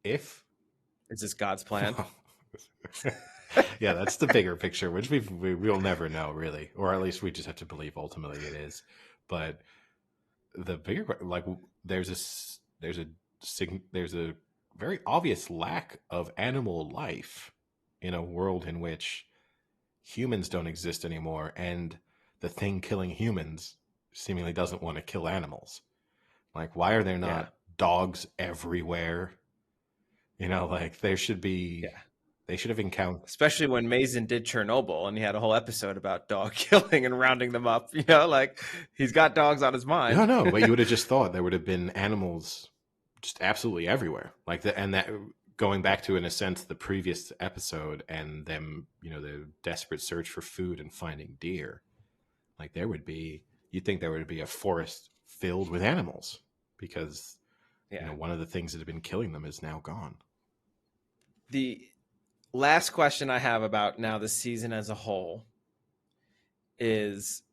Speaker 2: is
Speaker 1: this God's plan?
Speaker 2: Yeah, that's the bigger picture, which we'll never know really, or at least we just have to believe ultimately it is. But the bigger, like, there's a very obvious lack of animal life in a world in which humans don't exist anymore, and the thing killing humans seemingly doesn't want to kill animals. Like, why are there not dogs everywhere? Like there should be. They should have encountered,
Speaker 1: especially when Mason did Chernobyl, and he had a whole episode about dog killing and rounding them up. Like he's got dogs on his mind.
Speaker 2: No, but you would have just thought there would have been animals just absolutely everywhere, like that. And that going back to, in a sense, the previous episode and them, the desperate search for food and finding deer. Like you'd think there would be a forest filled with animals because one of the things that had been killing them is now gone.
Speaker 1: The last question I have about now the season as a whole is,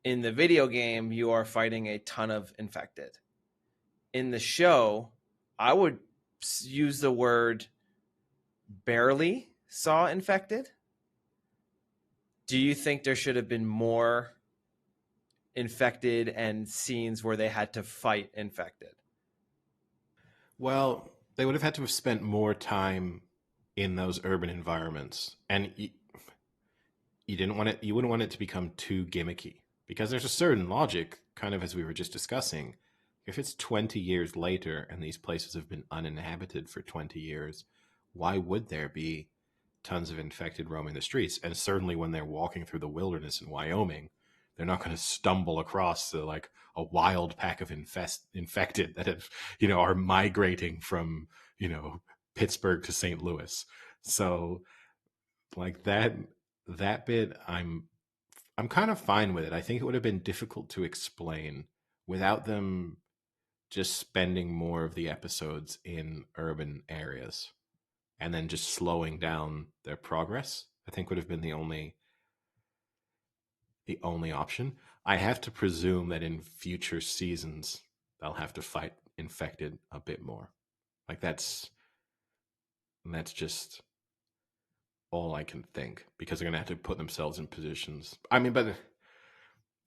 Speaker 1: in the video game, you are fighting a ton of infected. In the show, I would use the word barely saw infected. Do you think there should have been more infected and scenes where they had to fight infected?
Speaker 2: Well, they would have had to have spent more time in those urban environments, and you didn't want it. You wouldn't want it to become too gimmicky, because there's a certain logic, kind of as we were just discussing. If it's 20 years later and these places have been uninhabited for 20 years, why would there be tons of infected roaming the streets? And certainly when they're walking through the wilderness in Wyoming, they're not going to stumble across like a wild pack of infected that have, are migrating from, Pittsburgh to St. Louis. So like that bit, I'm kind of fine with it. I think it would have been difficult to explain without them just spending more of the episodes in urban areas and then just slowing down their progress. I think would have been the only option. I have to presume that in future seasons they'll have to fight infected a bit more. Like that's just all I can think, because they're gonna have to put themselves in positions. I mean, but and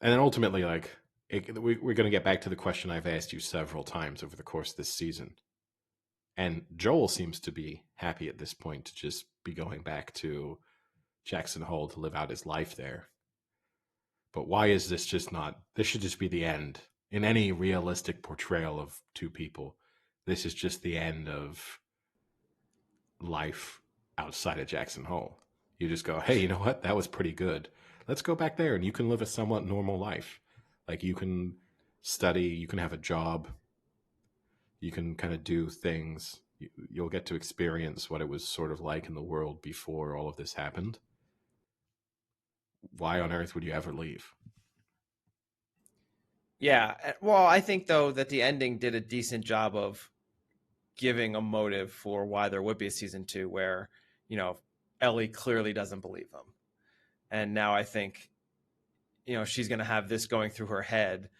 Speaker 2: then ultimately, like we're gonna get back to the question I've asked you several times over the course of this season. And Joel seems to be happy at this point to just be going back to Jackson Hole to live out his life there. But why is this just not? This should just be the end. In any realistic portrayal of two people, this is just the end of life outside of Jackson Hole. You just go, hey, you know what? That was pretty good. Let's go back there and you can live a somewhat normal life. Like you can study, you can have a job, you can kind of do things. You'll get to experience what it was sort of like in the world before all of this happened. Why on earth would you ever leave?
Speaker 1: Yeah. Well, I think, though, that the ending did a decent job of giving a motive for why there would be a season 2 where, Ellie clearly doesn't believe him. And now I think, she's going to have this going through her head.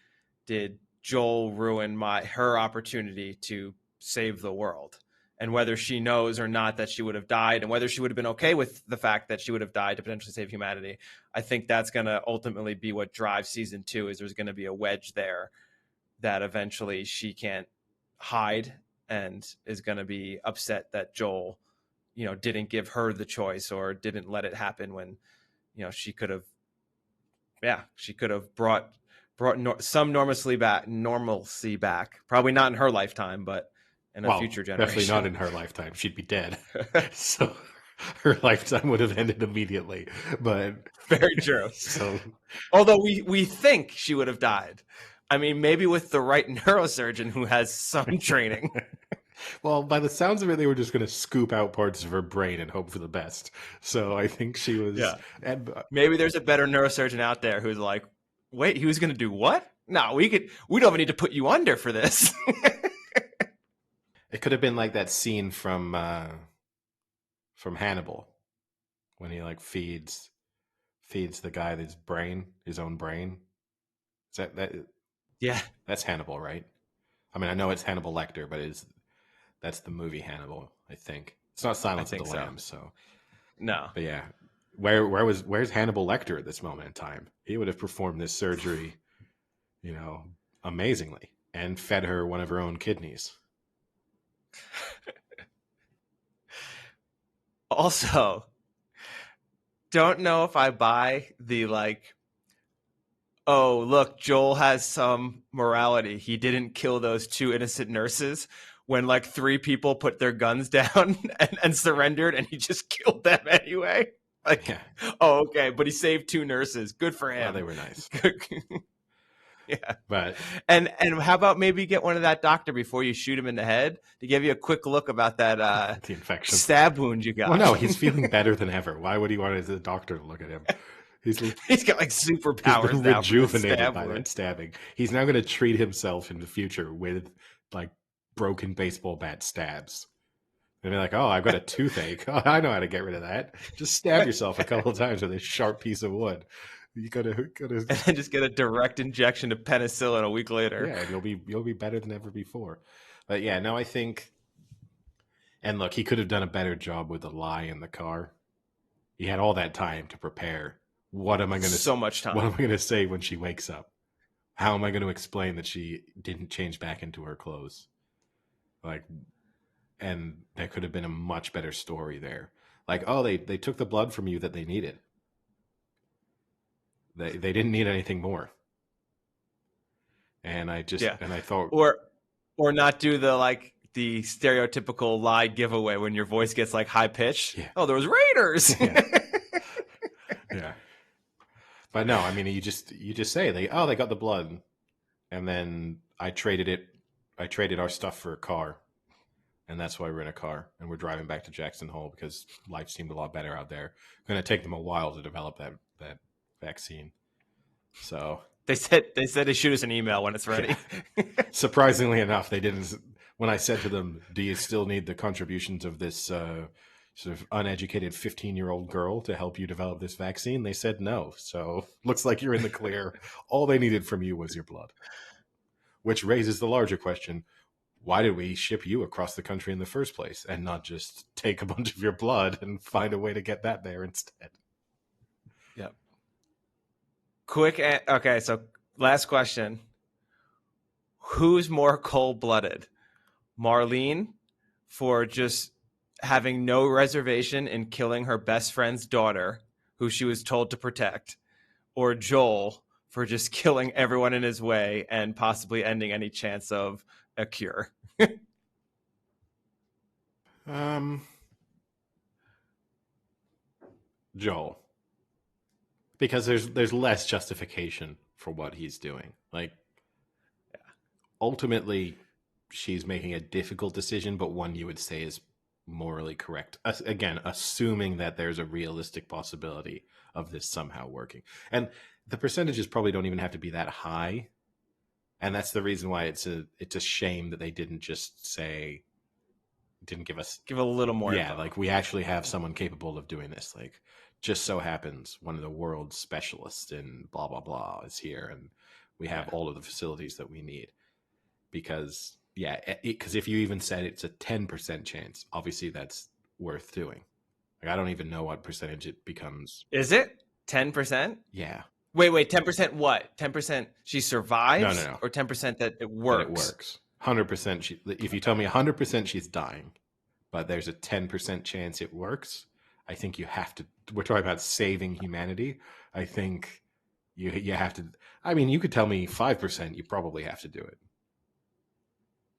Speaker 1: Did Joel ruin her opportunity to save the world? And whether she knows or not that she would have died, and whether she would have been okay with the fact that she would have died to potentially save humanity, I think that's going to ultimately be what drives season 2. Is there's going to be a wedge there that eventually she can't hide and is going to be upset that Joel, didn't give her the choice or didn't let it happen when, she could have brought some normalcy back. Probably not in her lifetime, but in a future generation.
Speaker 2: Definitely not in her lifetime. She'd be dead. So her lifetime would have ended immediately. But
Speaker 1: very true.
Speaker 2: So,
Speaker 1: although we think she would have died. I mean, maybe with the right neurosurgeon who has some training.
Speaker 2: Well, by the sounds of it, they were just going to scoop out parts of her brain and hope for the best. So I think she was.
Speaker 1: Yeah. Maybe there's a better neurosurgeon out there who's like, wait, he was going to do what? No, we don't even need to put you under for this.
Speaker 2: It could have been like that scene from Hannibal when he like feeds the guy his own brain. Is that?
Speaker 1: Yeah,
Speaker 2: that's Hannibal, right? I mean, I know it's Hannibal Lecter, but that's the movie Hannibal. I think it's not Silence of the Lambs. So
Speaker 1: no,
Speaker 2: but yeah, where's Hannibal Lecter at this moment in time? He would have performed this surgery, amazingly, and fed her one of her own kidneys.
Speaker 1: Also, don't know if I buy the oh, look, Joel has some morality. He didn't kill those 2 innocent nurses when 3 people put their guns down and surrendered, and he just killed them anyway.
Speaker 2: Yeah.
Speaker 1: Oh, okay, but he saved 2 nurses. Good for him.
Speaker 2: Well, they were nice.
Speaker 1: Yeah,
Speaker 2: but
Speaker 1: and how about maybe get one of that doctor before you shoot him in the head to give you a quick look about that
Speaker 2: the infection
Speaker 1: stab wound you got.
Speaker 2: Well, no, he's feeling better than ever. Why would he want the doctor to look at him?
Speaker 1: He's got superpowers.
Speaker 2: He's been rejuvenated by that stabbing. He's now going to treat himself in the future with broken baseball bat stabs. And they're like, oh, I've got a toothache. Oh, I know how to get rid of that. Just stab yourself a couple of times with a sharp piece of wood. You gotta
Speaker 1: and then just get a direct injection of penicillin a week later.
Speaker 2: Yeah, and you'll be better than ever before. But yeah, no, I think. And look, he could have done a better job with the lie in the car. He had all that time to prepare. What am I going to
Speaker 1: so much time?
Speaker 2: What am I going to say when she wakes up? How am I going to explain that she didn't change back into her clothes? Like, and there could have been a much better story there. Like, oh, they took the blood from you that they needed. They didn't need anything more. And I thought,
Speaker 1: or not do the stereotypical lie giveaway when your voice gets like high pitched.
Speaker 2: Yeah.
Speaker 1: Oh, there was Raiders.
Speaker 2: Yeah. But no, I mean, you just say they got the blood, and then I traded our stuff for a car, and that's why we're in a car and we're driving back to Jackson Hole because life seemed a lot better out there. Going to take them a while to develop that vaccine. So
Speaker 1: they said they shoot us an email when it's ready.
Speaker 2: Surprisingly enough, they didn't. When I said to them, "Do you still need the contributions of this sort of uneducated 15-year-old girl to help you develop this vaccine?" They said no. So looks like you're in the clear. All they needed from you was your blood, which raises the larger question: why did we ship you across the country in the first place and not just take a bunch of your blood and find a way to get that there instead?
Speaker 1: Yep. Okay, so last question. Who's more cold-blooded? Marlene for just having no reservation in killing her best friend's daughter, who she was told to protect, or Joel for just killing everyone in his way and possibly ending any chance of a cure?
Speaker 2: Joel. Because there's less justification for what he's doing. Like, ultimately, she's making a difficult decision, but one you would say is morally correct. Again, assuming that there's a realistic possibility of this somehow working. And the percentages probably don't even have to be that high. And that's the reason why it's a shame that they didn't just give a little more. Yeah, info. Like, we actually have someone capable of doing this. Like, just so happens one of the world's specialists in blah, blah, blah is here. And we have all of the facilities that we need. Because, because if you even said it's a 10% chance, obviously that's worth doing. Like, I don't even know what percentage it becomes.
Speaker 1: Is it 10%?
Speaker 2: Yeah.
Speaker 1: Wait, 10% what? 10% she survives?
Speaker 2: No.
Speaker 1: Or 10% that it works?
Speaker 2: That it works. 100%. If you tell me 100% she's dying, but there's a 10% chance it works, I think you have to. We're talking about saving humanity. I think you have to. I mean, you could tell me 5%, you probably have to do it.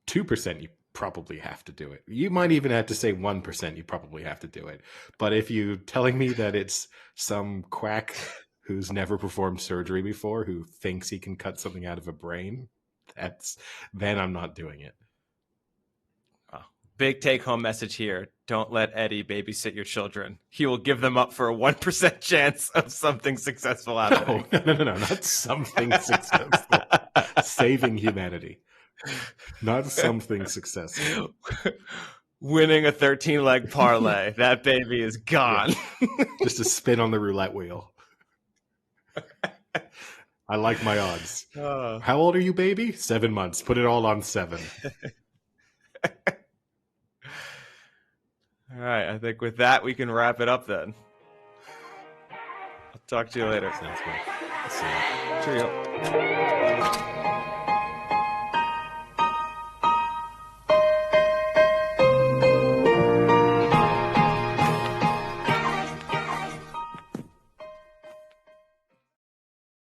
Speaker 2: 2%, you probably have to do it. You might even have to say 1%, you probably have to do it. But if you're telling me that it's some quack who's never performed surgery before, who thinks he can cut something out of a brain, then I'm not doing it.
Speaker 1: Oh, big take-home message here. Don't let Eddie babysit your children. He will give them up for a 1% chance of something successful happening.
Speaker 2: No, not something successful. Saving humanity. Not something successful.
Speaker 1: Winning a 13-leg parlay. That baby is gone.
Speaker 2: Yeah. Just a spin on the roulette wheel. I like my odds. How old are you, baby? 7 months. Put it all on 7.
Speaker 1: All right. I think with that, we can wrap it up then. I'll talk to you later.
Speaker 2: Sounds good. See you.
Speaker 1: Cheerio.